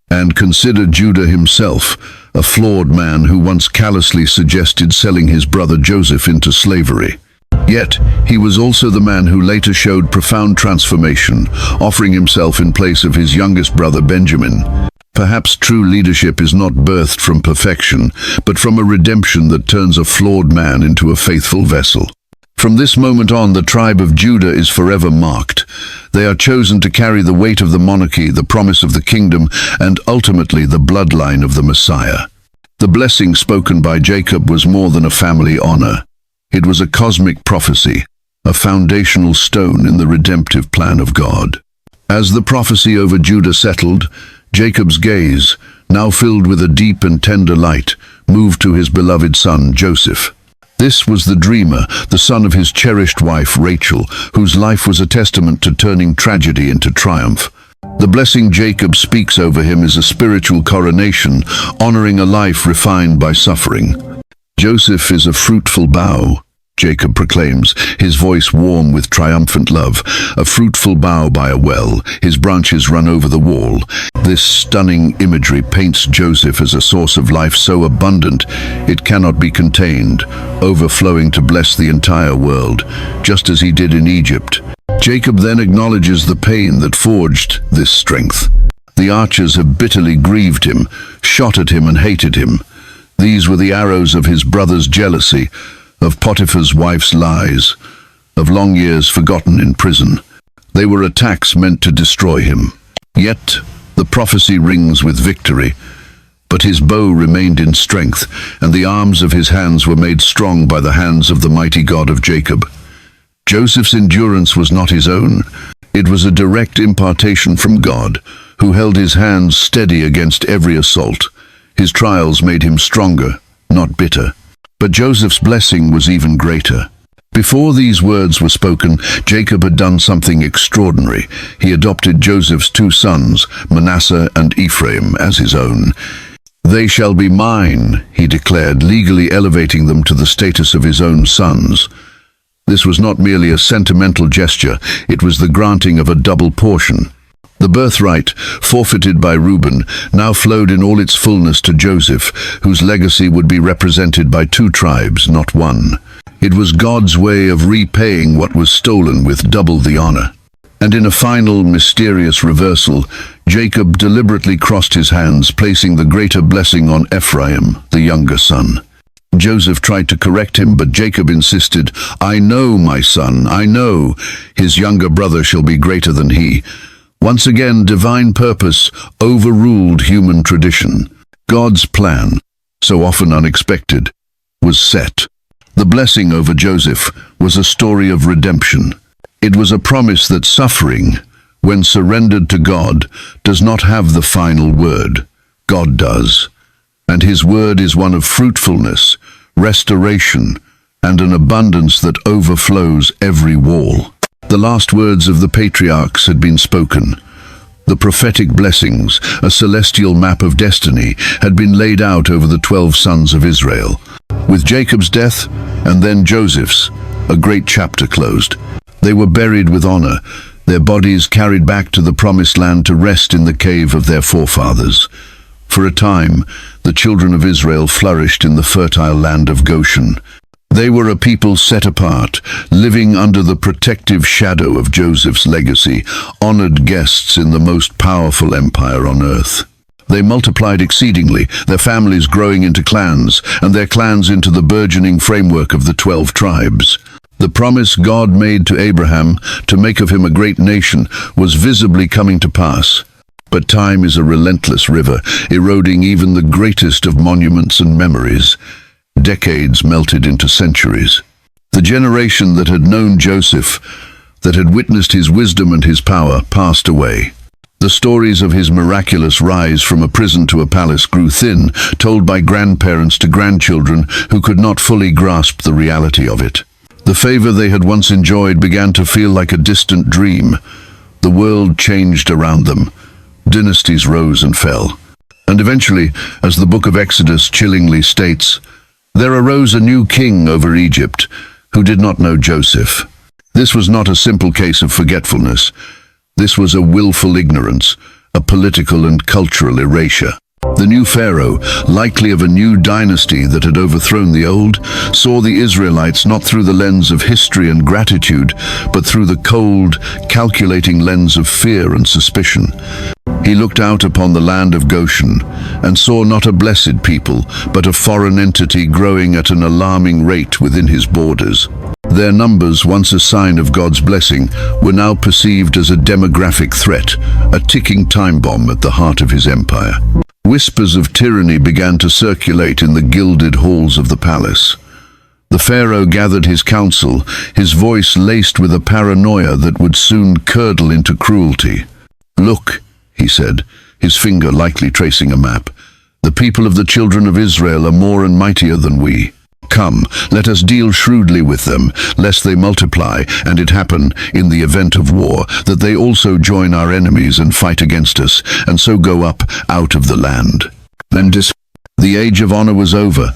And consider Judah himself, a flawed man who once callously suggested selling his brother Joseph into slavery. Yet, he was also the man who later showed profound transformation, offering himself in place of his youngest brother Benjamin. Perhaps true leadership is not birthed from perfection, but from a redemption that turns a flawed man into a faithful vessel. From this moment on, the tribe of Judah is forever marked. They are chosen to carry the weight of the monarchy, the promise of the kingdom, and ultimately the bloodline of the Messiah. The blessing spoken by Jacob was more than a family honor. It was a cosmic prophecy, a foundational stone in the redemptive plan of God. As the prophecy over Judah settled, Jacob's gaze, now filled with a deep and tender light, moved to his beloved son Joseph. This was the dreamer, the son of his cherished wife Rachel, whose life was a testament to turning tragedy into triumph. The blessing Jacob speaks over him is a spiritual coronation, honoring a life refined by suffering. "Joseph is a fruitful bough," Jacob proclaims, his voice warm with triumphant love. "A fruitful bough by a well, his branches run over the wall." This stunning imagery paints Joseph as a source of life so abundant it cannot be contained, overflowing to bless the entire world, just as he did in Egypt. Jacob then acknowledges the pain that forged this strength. The archers have bitterly grieved him, shot at him and hated him. These were the arrows of his brother's jealousy, of Potiphar's wife's lies, of long years forgotten in prison. They were attacks meant to destroy him. Yet the prophecy rings with victory. But his bow remained in strength, and the arms of his hands were made strong by the hands of the mighty God of Jacob. Joseph's endurance was not his own. It was a direct impartation from God, who held his hands steady against every assault. His trials made him stronger, not bitter. But Joseph's blessing was even greater. Before these words were spoken, Jacob had done something extraordinary. He adopted Joseph's two sons, Manasseh and Ephraim, as his own. "They shall be mine," he declared, legally elevating them to the status of his own sons. This was not merely a sentimental gesture, it was the granting of a double portion. The birthright, forfeited by Reuben, now flowed in all its fullness to Joseph, whose legacy would be represented by two tribes, not one. It was God's way of repaying what was stolen with double the honor. And in a final, mysterious reversal, Jacob deliberately crossed his hands, placing the greater blessing on Ephraim, the younger son. Joseph tried to correct him, but Jacob insisted, "I know, my son, I know. His younger brother shall be greater than he." Once again, divine purpose overruled human tradition. God's plan, so often unexpected, was set. The blessing over Joseph was a story of redemption. It was a promise that suffering, when surrendered to God, does not have the final word. God does. And his word is one of fruitfulness, restoration, and an abundance that overflows every wall. The last words of the patriarchs had been spoken. The prophetic blessings, a celestial map of destiny, had been laid out over the 12 sons of Israel. With Jacob's death, and then Joseph's, a great chapter closed. They were buried with honor, their bodies carried back to the promised land to rest in the cave of their forefathers. For a time, the children of Israel flourished in the fertile land of Goshen. They were a people set apart, living under the protective shadow of Joseph's legacy, honored guests in the most powerful empire on earth. They multiplied exceedingly, their families growing into clans, and their clans into the burgeoning framework of the 12 tribes. The promise God made to Abraham to make of him a great nation was visibly coming to pass. But time is a relentless river, eroding even the greatest of monuments and memories. Decades melted into centuries. The generation that had known Joseph, that had witnessed his wisdom and his power, passed away. The stories of his miraculous rise from a prison to a palace grew thin, told by grandparents to grandchildren who could not fully grasp the reality of it. The favor they had once enjoyed began to feel like a distant dream. The world changed around them. Dynasties rose and fell. And eventually, as the book of Exodus chillingly states, there arose a new king over Egypt who did not know Joseph. This was not a simple case of forgetfulness. This was a willful ignorance, a political and cultural erasure. The new Pharaoh, likely of a new dynasty that had overthrown the old, saw the Israelites not through the lens of history and gratitude, but through the cold, calculating lens of fear and suspicion. He looked out upon the land of Goshen and saw not a blessed people, but a foreign entity growing at an alarming rate within his borders. Their numbers, once a sign of God's blessing, were now perceived as a demographic threat, a ticking time bomb at the heart of his empire. Whispers of tyranny began to circulate in the gilded halls of the palace. The Pharaoh gathered his council, his voice laced with a paranoia that would soon curdle into cruelty. "Look," he said, his finger lightly tracing a map. "The people of the children of Israel are more and mightier than we. Come, let us deal shrewdly with them, lest they multiply, and it happen, in the event of war, that they also join our enemies and fight against us, and so go up out of the land." The age of honor was over.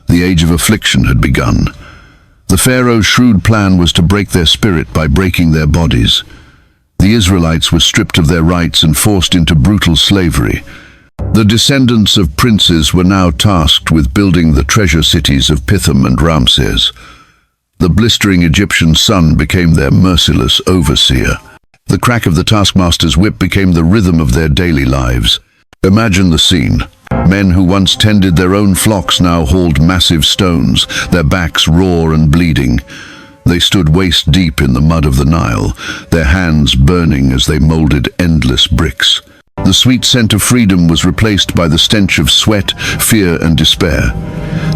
The age of affliction had begun. The Pharaoh's shrewd plan was to break their spirit by breaking their bodies. The Israelites were stripped of their rights and forced into brutal slavery. The descendants of princes were now tasked with building the treasure cities of Pithom and Ramses. The blistering Egyptian sun became their merciless overseer. The crack of the taskmaster's whip became the rhythm of their daily lives. Imagine the scene. Men who once tended their own flocks now hauled massive stones, their backs raw and bleeding. They stood waist deep in the mud of the Nile, their hands burning as they molded endless bricks. The sweet scent of freedom was replaced by the stench of sweat, fear, and despair.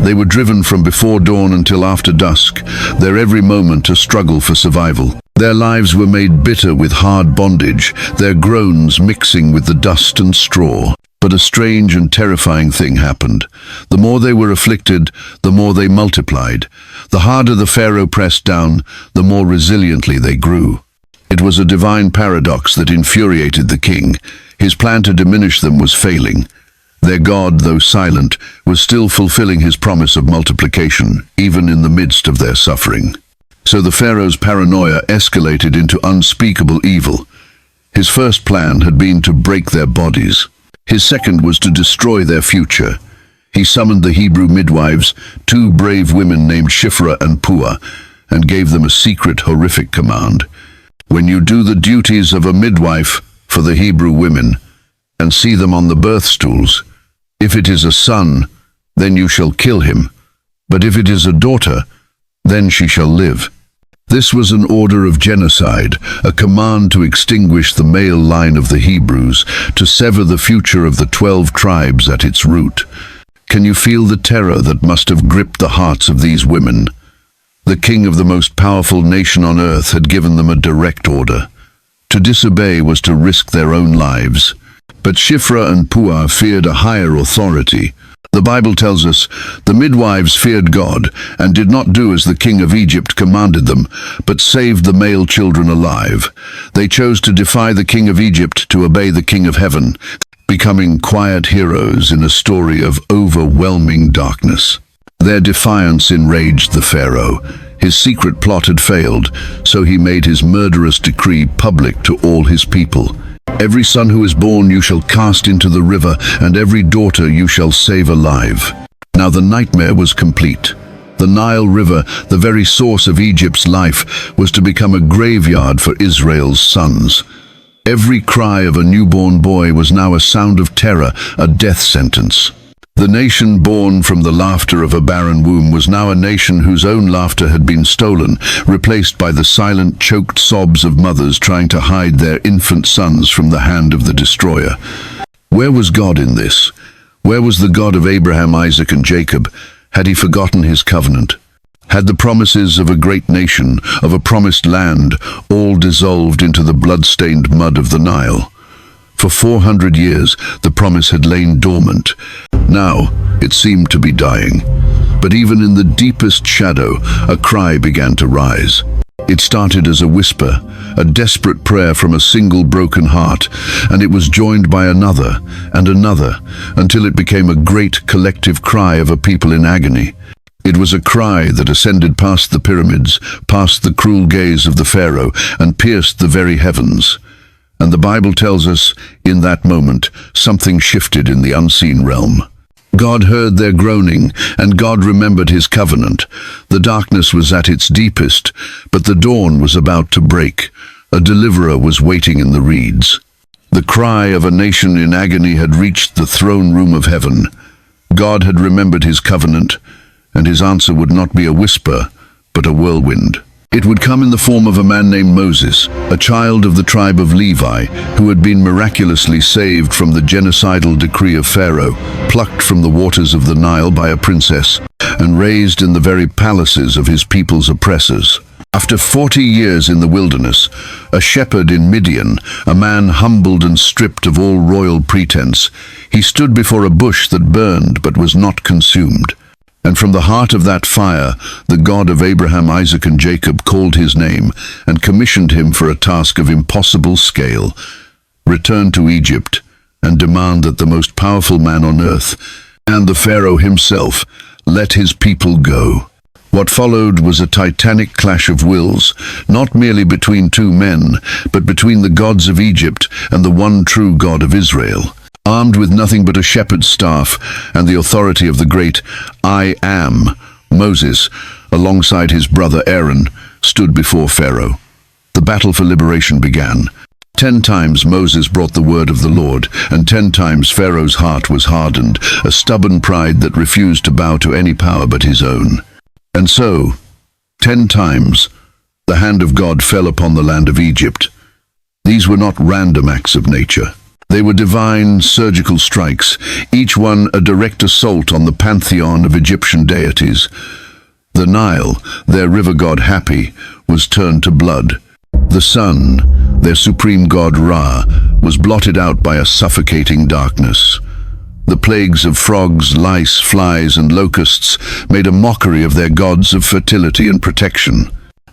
They were driven from before dawn until after dusk, their every moment a struggle for survival. Their lives were made bitter with hard bondage, their groans mixing with the dust and straw. But a strange and terrifying thing happened. The more they were afflicted, the more they multiplied. The harder the Pharaoh pressed down, the more resiliently they grew. It was a divine paradox that infuriated the king. His plan to diminish them was failing. Their God, though silent, was still fulfilling his promise of multiplication, even in the midst of their suffering. So the Pharaoh's paranoia escalated into unspeakable evil. His first plan had been to break their bodies. His second was to destroy their future. He summoned the Hebrew midwives, two brave women named Shiphrah and Puah, and gave them a secret, horrific command. When you do the duties of a midwife for the Hebrew women, and see them on the birth stools, if it is a son, then you shall kill him. but if it is a daughter, then she shall live. This was an order of genocide, a command to extinguish the male line of the Hebrews, to sever the future of the 12 tribes at its root. Can you feel the terror that must have gripped the hearts of these women? The king of the most powerful nation on earth had given them a direct order. To disobey was to risk their own lives. But Shiphrah and Puah feared a higher authority. The Bible tells us, the midwives feared God and did not do as the king of Egypt commanded them, but saved the male children alive. They chose to defy the king of Egypt to obey the king of heaven, becoming quiet heroes in a story of overwhelming darkness. Their defiance enraged the Pharaoh. His secret plot had failed, so he made his murderous decree public to all his people. Every son who is born you shall cast into the river, and every daughter you shall save alive. Now the nightmare was complete. The Nile River, the very source of Egypt's life, was to become a graveyard for Israel's sons. Every cry of a newborn boy was now a sound of terror, a death sentence. The nation born from the laughter of a barren womb was now a nation whose own laughter had been stolen, replaced by the silent, choked sobs of mothers trying to hide their infant sons from the hand of the destroyer. Where was God in this? Where was the God of Abraham, Isaac, and Jacob? Had he forgotten his covenant? Had the promises of a great nation, of a promised land, all dissolved into the blood-stained mud of the Nile? For 400 years, the promise had lain dormant. Now, it seemed to be dying. But even in the deepest shadow, a cry began to rise. It started as a whisper, a desperate prayer from a single broken heart, and it was joined by another and another, until it became a great collective cry of a people in agony. It was a cry that ascended past the pyramids, past the cruel gaze of the Pharaoh, and pierced the very heavens. And the Bible tells us, in that moment, something shifted in the unseen realm. God heard their groaning, and God remembered his covenant. The darkness was at its deepest, but the dawn was about to break. A deliverer was waiting in the reeds. The cry of a nation in agony had reached the throne room of heaven. God had remembered his covenant, and his answer would not be a whisper, but a whirlwind. It would come in the form of a man named Moses, a child of the tribe of Levi, who had been miraculously saved from the genocidal decree of Pharaoh, plucked from the waters of the Nile by a princess, and raised in the very palaces of his people's oppressors. After 40 years in the wilderness, a shepherd in Midian, a man humbled and stripped of all royal pretense, he stood before a bush that burned but was not consumed. And from the heart of that fire, the God of Abraham, Isaac, and Jacob called his name and commissioned him for a task of impossible scale. Return to Egypt and demand that the most powerful man on earth, and the Pharaoh himself, let his people go. What followed was a titanic clash of wills, not merely between two men, but between the gods of Egypt and the one true God of Israel. Armed with nothing but a shepherd's staff and the authority of the great I Am, Moses, alongside his brother Aaron, stood before Pharaoh. The battle for liberation began. 10 times Moses brought the word of the Lord, and 10 times Pharaoh's heart was hardened, a stubborn pride that refused to bow to any power but his own. And so, 10 times, the hand of God fell upon the land of Egypt. These were not random acts of nature. They were divine, surgical strikes, each one a direct assault on the pantheon of Egyptian deities. The Nile, their river god Hapi, was turned to blood. The sun, their supreme god Ra, was blotted out by a suffocating darkness. The plagues of frogs, lice, flies, and locusts made a mockery of their gods of fertility and protection.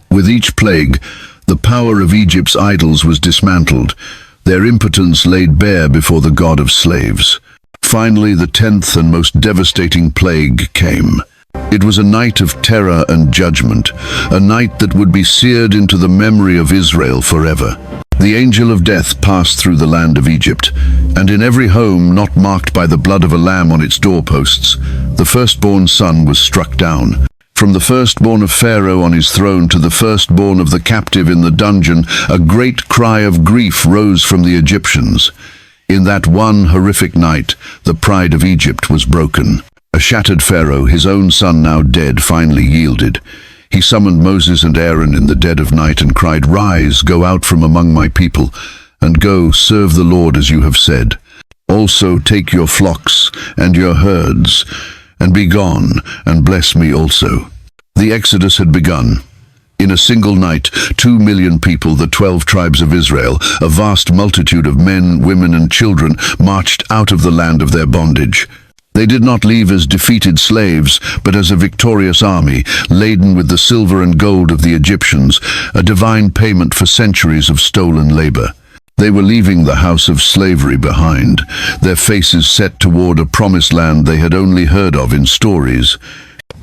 With each plague, the power of Egypt's idols was dismantled, their impotence laid bare before the god of slaves. Finally, the 10th and most devastating plague came. It was a night of terror and judgment, a night that would be seared into the memory of Israel forever. The angel of death passed through the land of Egypt, and in every home not marked by the blood of a lamb on its doorposts, the firstborn son was struck down. From the firstborn of Pharaoh on his throne to the firstborn of the captive in the dungeon, a great cry of grief rose from the Egyptians. In that one horrific night, the pride of Egypt was broken. A shattered Pharaoh, his own son now dead, finally yielded. He summoned Moses and Aaron in the dead of night and cried, "Rise, go out from among my people, and go, serve the Lord as you have said. Also take your flocks and your herds, and be gone, and bless me also." The Exodus had begun. In a single night, 2 million people, the 12 tribes of Israel, a vast multitude of men, women, and children, marched out of the land of their bondage. They did not leave as defeated slaves, but as a victorious army, laden with the silver and gold of the Egyptians, a divine payment for centuries of stolen labor. They were leaving the house of slavery behind, their faces set toward a promised land they had only heard of in stories.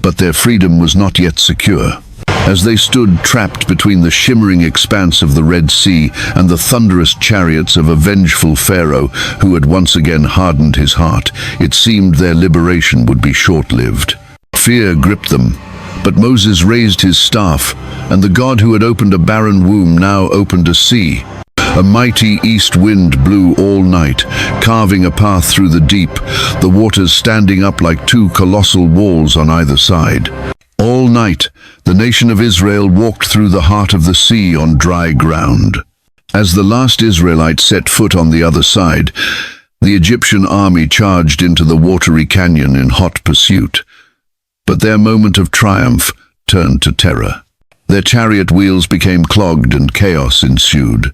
But their freedom was not yet secure. As they stood trapped between the shimmering expanse of the Red Sea and the thunderous chariots of a vengeful Pharaoh who had once again hardened his heart, it seemed their liberation would be short-lived. Fear gripped them, but Moses raised his staff, and the God who had opened a barren womb now opened a sea. A mighty east wind blew all night, carving a path through the deep, the waters standing up like two colossal walls on either side. All night, the nation of Israel walked through the heart of the sea on dry ground. As the last Israelite set foot on the other side, the Egyptian army charged into the watery canyon in hot pursuit. But their moment of triumph turned to terror. Their chariot wheels became clogged and chaos ensued.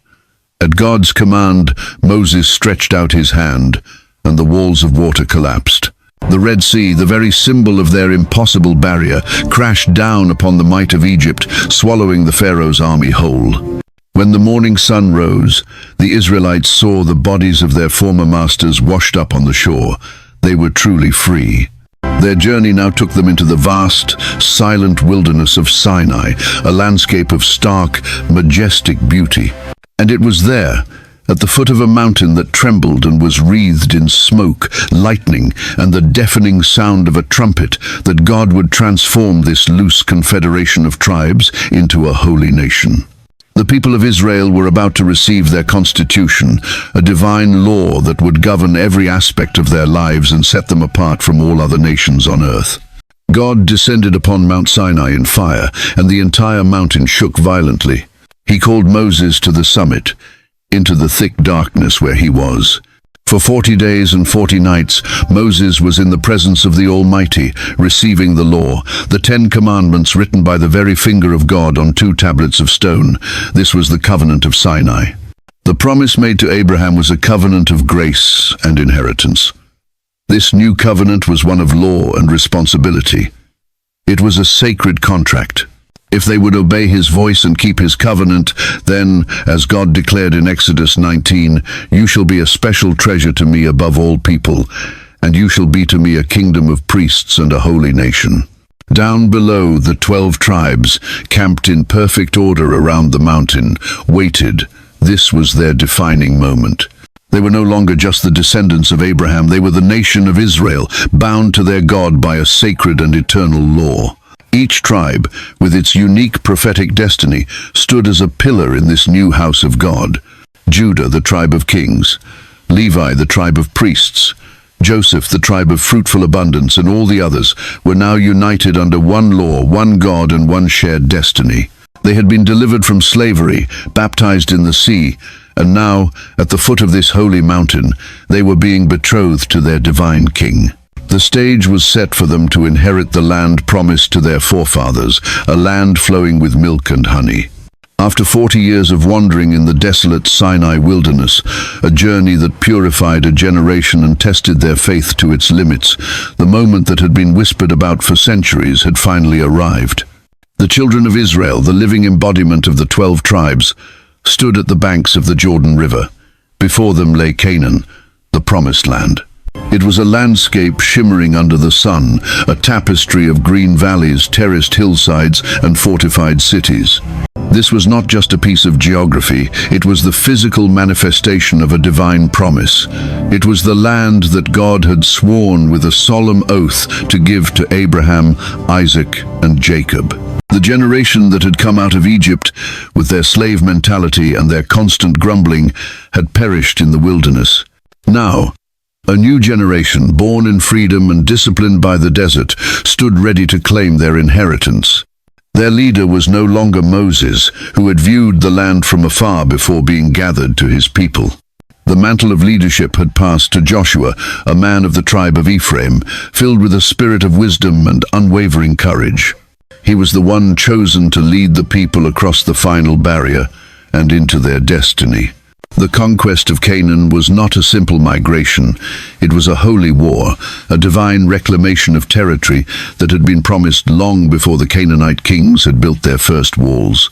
At God's command, Moses stretched out his hand, and the walls of water collapsed. The Red Sea, the very symbol of their impossible barrier, crashed down upon the might of Egypt, swallowing the Pharaoh's army whole. When the morning sun rose, the Israelites saw the bodies of their former masters washed up on the shore. They were truly free. Their journey now took them into the vast, silent wilderness of Sinai, a landscape of stark, majestic beauty. And it was there, at the foot of a mountain that trembled and was wreathed in smoke, lightning, and the deafening sound of a trumpet, that God would transform this loose confederation of tribes into a holy nation. The people of Israel were about to receive their constitution, a divine law that would govern every aspect of their lives and set them apart from all other nations on earth. God descended upon Mount Sinai in fire, and the entire mountain shook violently. He called Moses to the summit, into the thick darkness where he was. For 40 days and 40 nights, Moses was in the presence of the Almighty, receiving the law, the 10 Commandments written by the very finger of God on 2 tablets of stone. This was the covenant of Sinai. The promise made to Abraham was a covenant of grace and inheritance. This new covenant was one of law and responsibility. It was a sacred contract. If they would obey his voice and keep his covenant, then, as God declared in Exodus 19, "You shall be a special treasure to me above all people, and you shall be to me a kingdom of priests and a holy nation." Down below, the 12 tribes, camped in perfect order around the mountain, waited. This was their defining moment. They were no longer just the descendants of Abraham. They were the nation of Israel, bound to their God by a sacred and eternal law. Each tribe, with its unique prophetic destiny, stood as a pillar in this new house of God. Judah, the tribe of kings; Levi, the tribe of priests; Joseph, the tribe of fruitful abundance, and all the others were now united under one law, one God, and one shared destiny. They had been delivered from slavery, baptized in the sea, and now, at the foot of this holy mountain, they were being betrothed to their divine King. The stage was set for them to inherit the land promised to their forefathers, a land flowing with milk and honey. After 40 years of wandering in the desolate Sinai wilderness, a journey that purified a generation and tested their faith to its limits, the moment that had been whispered about for centuries had finally arrived. The children of Israel, the living embodiment of the 12 tribes, stood at the banks of the Jordan River. Before them lay Canaan, the promised land. It was a landscape shimmering under the sun, a tapestry of green valleys, terraced hillsides, and fortified cities. This was not just a piece of geography, it was the physical manifestation of a divine promise. It was the land that God had sworn with a solemn oath to give to Abraham, Isaac, and Jacob. The generation that had come out of Egypt, with their slave mentality and their constant grumbling, had perished in the wilderness. Now, A new generation, born in freedom and disciplined by the desert, stood ready to claim their inheritance. Their leader was no longer Moses, who had viewed the land from afar before being gathered to his people. The mantle of leadership had passed to Joshua, a man of the tribe of Ephraim, filled with a spirit of wisdom and unwavering courage. He was the one chosen to lead the people across the final barrier and into their destiny. The conquest of Canaan was not a simple migration. It was a holy war, a divine reclamation of territory that had been promised long before the Canaanite kings had built their first walls.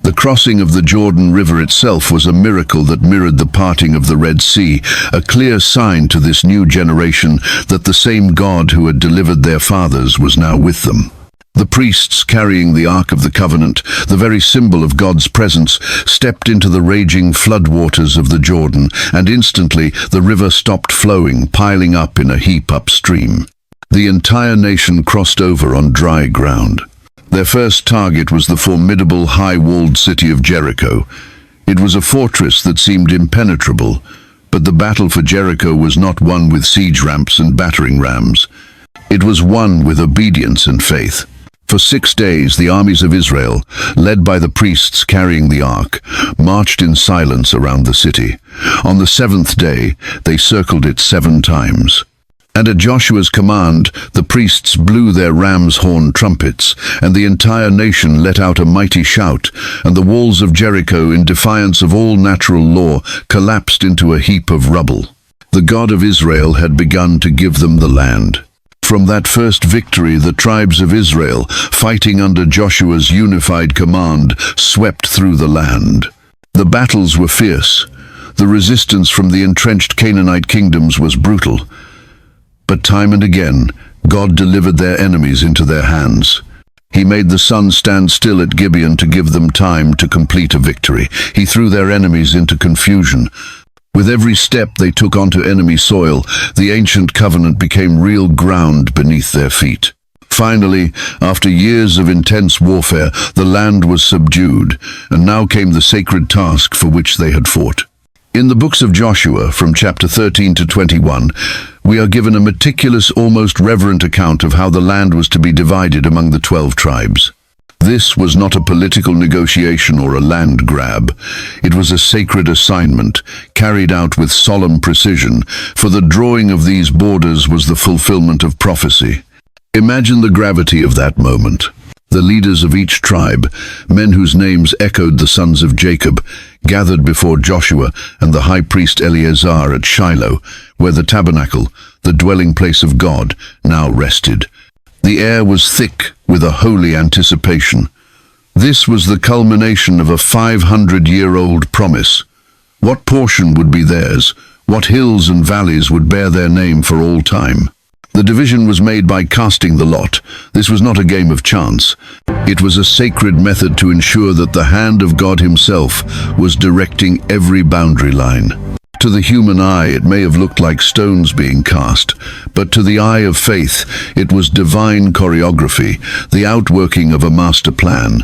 The crossing of the Jordan River itself was a miracle that mirrored the parting of the Red Sea, a clear sign to this new generation that the same God who had delivered their fathers was now with them. The priests carrying the Ark of the Covenant, the very symbol of God's presence, stepped into the raging floodwaters of the Jordan, and instantly the river stopped flowing, piling up in a heap upstream. The entire nation crossed over on dry ground. Their first target was the formidable high-walled city of Jericho. It was a fortress that seemed impenetrable, but the battle for Jericho was not won with siege ramps and battering rams. It was won with obedience and faith. For 6 days, the armies of Israel, led by the priests carrying the ark, marched in silence around the city. On the 7th day, they circled it 7 times. And at Joshua's command, the priests blew their ram's horn trumpets, and the entire nation let out a mighty shout, and the walls of Jericho, in defiance of all natural law, collapsed into a heap of rubble. The God of Israel had begun to give them the land. From that first victory, the tribes of Israel, fighting under Joshua's unified command, swept through the land. The battles were fierce. The resistance from the entrenched Canaanite kingdoms was brutal. But time and again, God delivered their enemies into their hands. He made the sun stand still at Gibeon to give them time to complete a victory. He threw their enemies into confusion. With every step they took onto enemy soil, the ancient covenant became real ground beneath their feet. Finally, after years of intense warfare, the land was subdued, and now came the sacred task for which they had fought. In the books of Joshua, from chapter 13 to 21, we are given a meticulous, almost reverent account of how the land was to be divided among the 12 tribes. This was not a political negotiation or a land grab. It was a sacred assignment, carried out with solemn precision, for the drawing of these borders was the fulfillment of prophecy. Imagine the gravity of that moment. The leaders of each tribe, men whose names echoed the sons of Jacob, gathered before Joshua and the high priest Eleazar at Shiloh, where the tabernacle, the dwelling place of God, now rested. The air was thick with a holy anticipation. This was the culmination of a 500-year-old promise. What portion would be theirs? What hills and valleys would bear their name for all time? The division was made by casting the lot. This was not a game of chance. It was a sacred method to ensure that the hand of God himself was directing every boundary line. To the human eye, it may have looked like stones being cast, but to the eye of faith, it was divine choreography, the outworking of a master plan.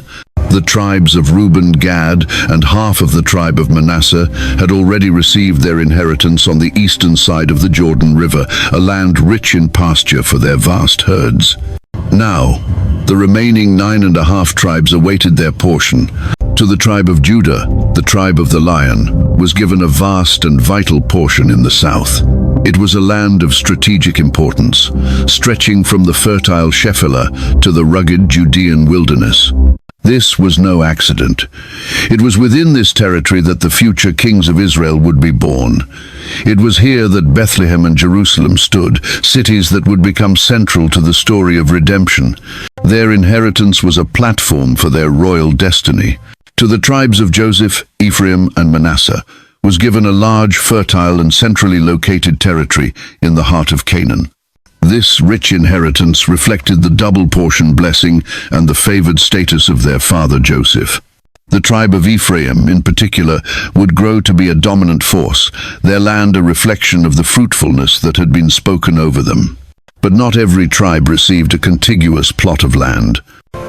The tribes of Reuben, Gad, and half of the tribe of Manasseh had already received their inheritance on the eastern side of the Jordan River, a land rich in pasture for their vast herds. Now, the remaining 9.5 tribes awaited their portion. To the tribe of Judah, the tribe of the Lion, was given a vast and vital portion in the south. It was a land of strategic importance, stretching from the fertile Shephelah to the rugged Judean wilderness. This was no accident. It was within this territory that the future kings of Israel would be born. It was here that Bethlehem and Jerusalem stood, cities that would become central to the story of redemption. Their inheritance was a platform for their royal destiny. To the tribes of Joseph, Ephraim, and Manasseh was given a large, fertile, and centrally located territory in the heart of Canaan. This rich inheritance reflected the double portion blessing and the favored status of their father Joseph. The tribe of Ephraim, in particular, would grow to be a dominant force, their land a reflection of the fruitfulness that had been spoken over them. But not every tribe received a contiguous plot of land.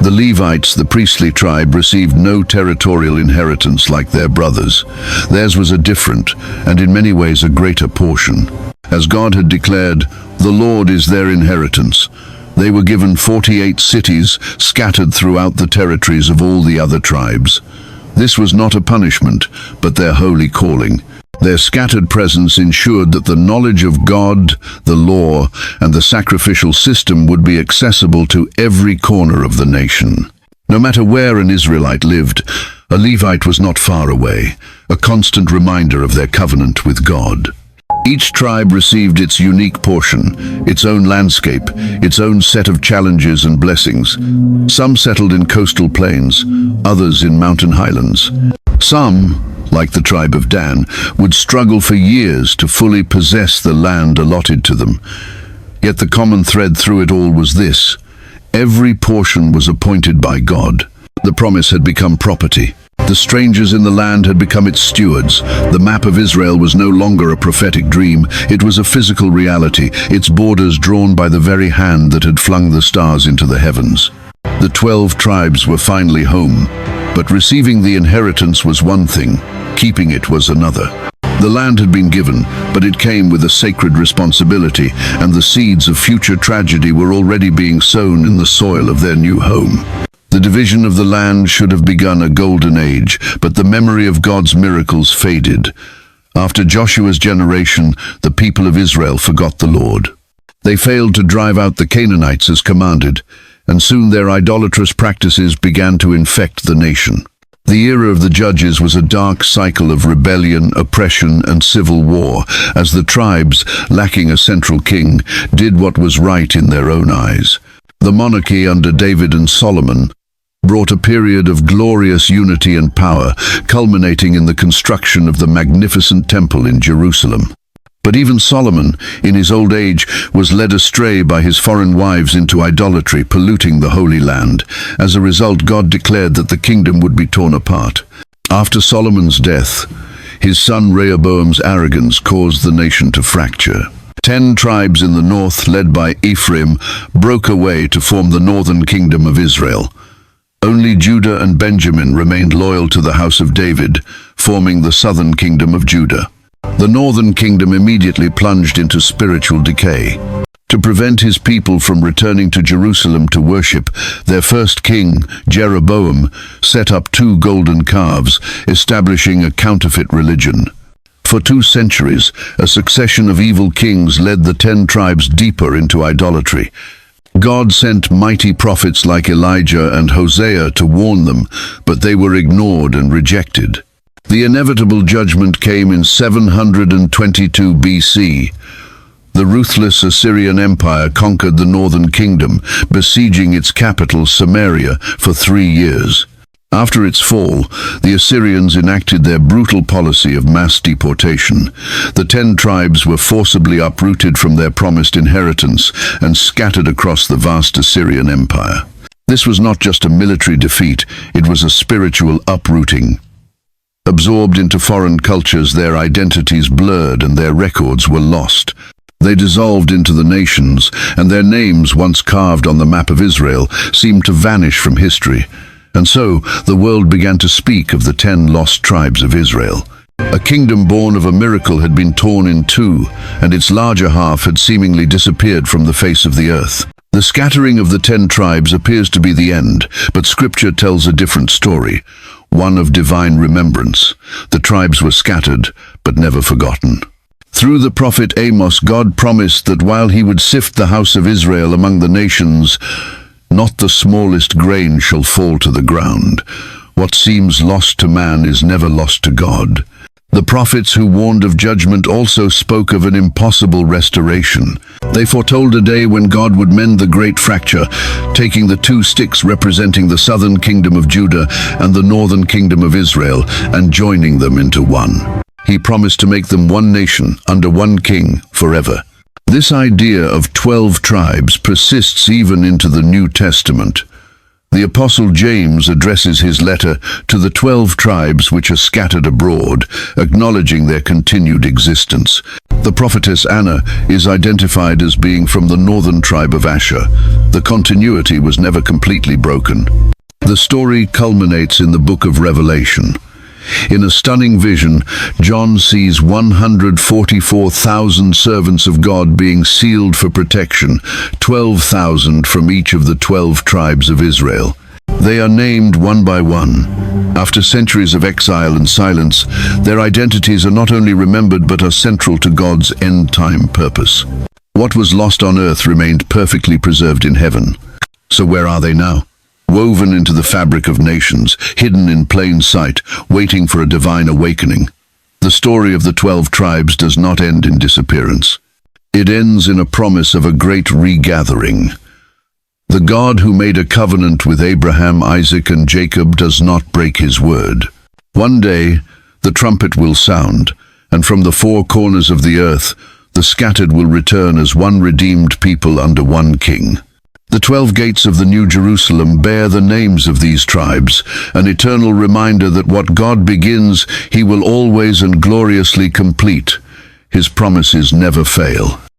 The Levites, the priestly tribe, received no territorial inheritance like their brothers. Theirs was a different, and in many ways a greater portion. As God had declared, the Lord is their inheritance. They were given 48 cities scattered throughout the territories of all the other tribes. This was not a punishment, but their holy calling. Their scattered presence ensured that the knowledge of God, the law, and the sacrificial system would be accessible to every corner of the nation. No matter where an Israelite lived, a Levite was not far away, a constant reminder of their covenant with God. Each tribe received its unique portion, its own landscape, its own set of challenges and blessings. Some settled in coastal plains, others in mountain highlands. Some, like the tribe of Dan, would struggle for years to fully possess the land allotted to them. Yet the common thread through it all was this: every portion was appointed by God. The promise had become property. The strangers in the land had become its stewards. The map of Israel was no longer a prophetic dream. It was a physical reality, its borders drawn by the very hand that had flung the stars into the heavens. The 12 tribes were finally home, but receiving the inheritance was one thing, keeping it was another. The land had been given, but it came with a sacred responsibility, and the seeds of future tragedy were already being sown in the soil of their new home. The division of the land should have begun a golden age, but the memory of God's miracles faded. After Joshua's generation, the people of Israel forgot the Lord. They failed to drive out the Canaanites as commanded, and soon their idolatrous practices began to infect the nation. The era of the judges was a dark cycle of rebellion, oppression, and civil war, as the tribes, lacking a central king, did what was right in their own eyes. The monarchy under David and Solomon brought a period of glorious unity and power, culminating in the construction of the magnificent temple in Jerusalem. But even Solomon, in his old age, was led astray by his foreign wives into idolatry, polluting the Holy Land. As a result, God declared that the kingdom would be torn apart. After Solomon's death, his son Rehoboam's arrogance caused the nation to fracture. 10 tribes in the north, led by Ephraim, broke away to form the northern kingdom of Israel. Only Judah and Benjamin remained loyal to the house of David, forming the southern kingdom of Judah. The northern kingdom immediately plunged into spiritual decay. To prevent his people from returning to Jerusalem to worship, their first king, Jeroboam, set up 2 golden calves, establishing a counterfeit religion. For 2 centuries, a succession of evil kings led the 10 tribes deeper into idolatry. God sent mighty prophets like Elijah and Hosea to warn them, but they were ignored and rejected. The inevitable judgment came in 722 BC. The ruthless Assyrian Empire conquered the northern kingdom, besieging its capital, Samaria, for 3 years. After its fall, the Assyrians enacted their brutal policy of mass deportation. The 10 tribes were forcibly uprooted from their promised inheritance and scattered across the vast Assyrian Empire. This was not just a military defeat, it was a spiritual uprooting. Absorbed into foreign cultures, their identities blurred and their records were lost. They dissolved into the nations, and their names, once carved on the map of Israel, seemed to vanish from history. And so, the world began to speak of the 10 lost tribes of Israel. A kingdom born of a miracle had been torn in 2, and its larger half had seemingly disappeared from the face of the earth. The scattering of the 10 tribes appears to be the end, but Scripture tells a different story, one of divine remembrance. The tribes were scattered, but never forgotten. Through the prophet Amos, God promised that while he would sift the house of Israel among the nations, not the smallest grain shall fall to the ground. What seems lost to man is never lost to God. The prophets who warned of judgment also spoke of an impossible restoration. They foretold a day when God would mend the great fracture, taking the 2 sticks representing the southern kingdom of Judah and the northern kingdom of Israel, and joining them into one. He promised to make them one nation, under one king, forever. This idea of 12 tribes persists even into the New Testament. The Apostle James addresses his letter to the 12 tribes which are scattered abroad, acknowledging their continued existence. The prophetess Anna is identified as being from the northern tribe of Asher. The continuity was never completely broken. The story culminates in the book of Revelation. In a stunning vision, John sees 144,000 servants of God being sealed for protection, 12,000 from each of the 12 tribes of Israel. They are named one by one. After centuries of exile and silence, their identities are not only remembered but are central to God's end-time purpose. What was lost on earth remained perfectly preserved in heaven. So where are they now? Woven into the fabric of nations, hidden in plain sight, waiting for a divine awakening. The story of the 12 tribes does not end in disappearance. It ends in a promise of a great regathering. The God who made a covenant with Abraham, Isaac, and Jacob does not break his word. One day, the trumpet will sound, and from the four corners of the earth, the scattered will return as one redeemed people under one king. The 12 gates of the New Jerusalem bear the names of these tribes, an eternal reminder that what God begins, he will always and gloriously complete. His promises never fail.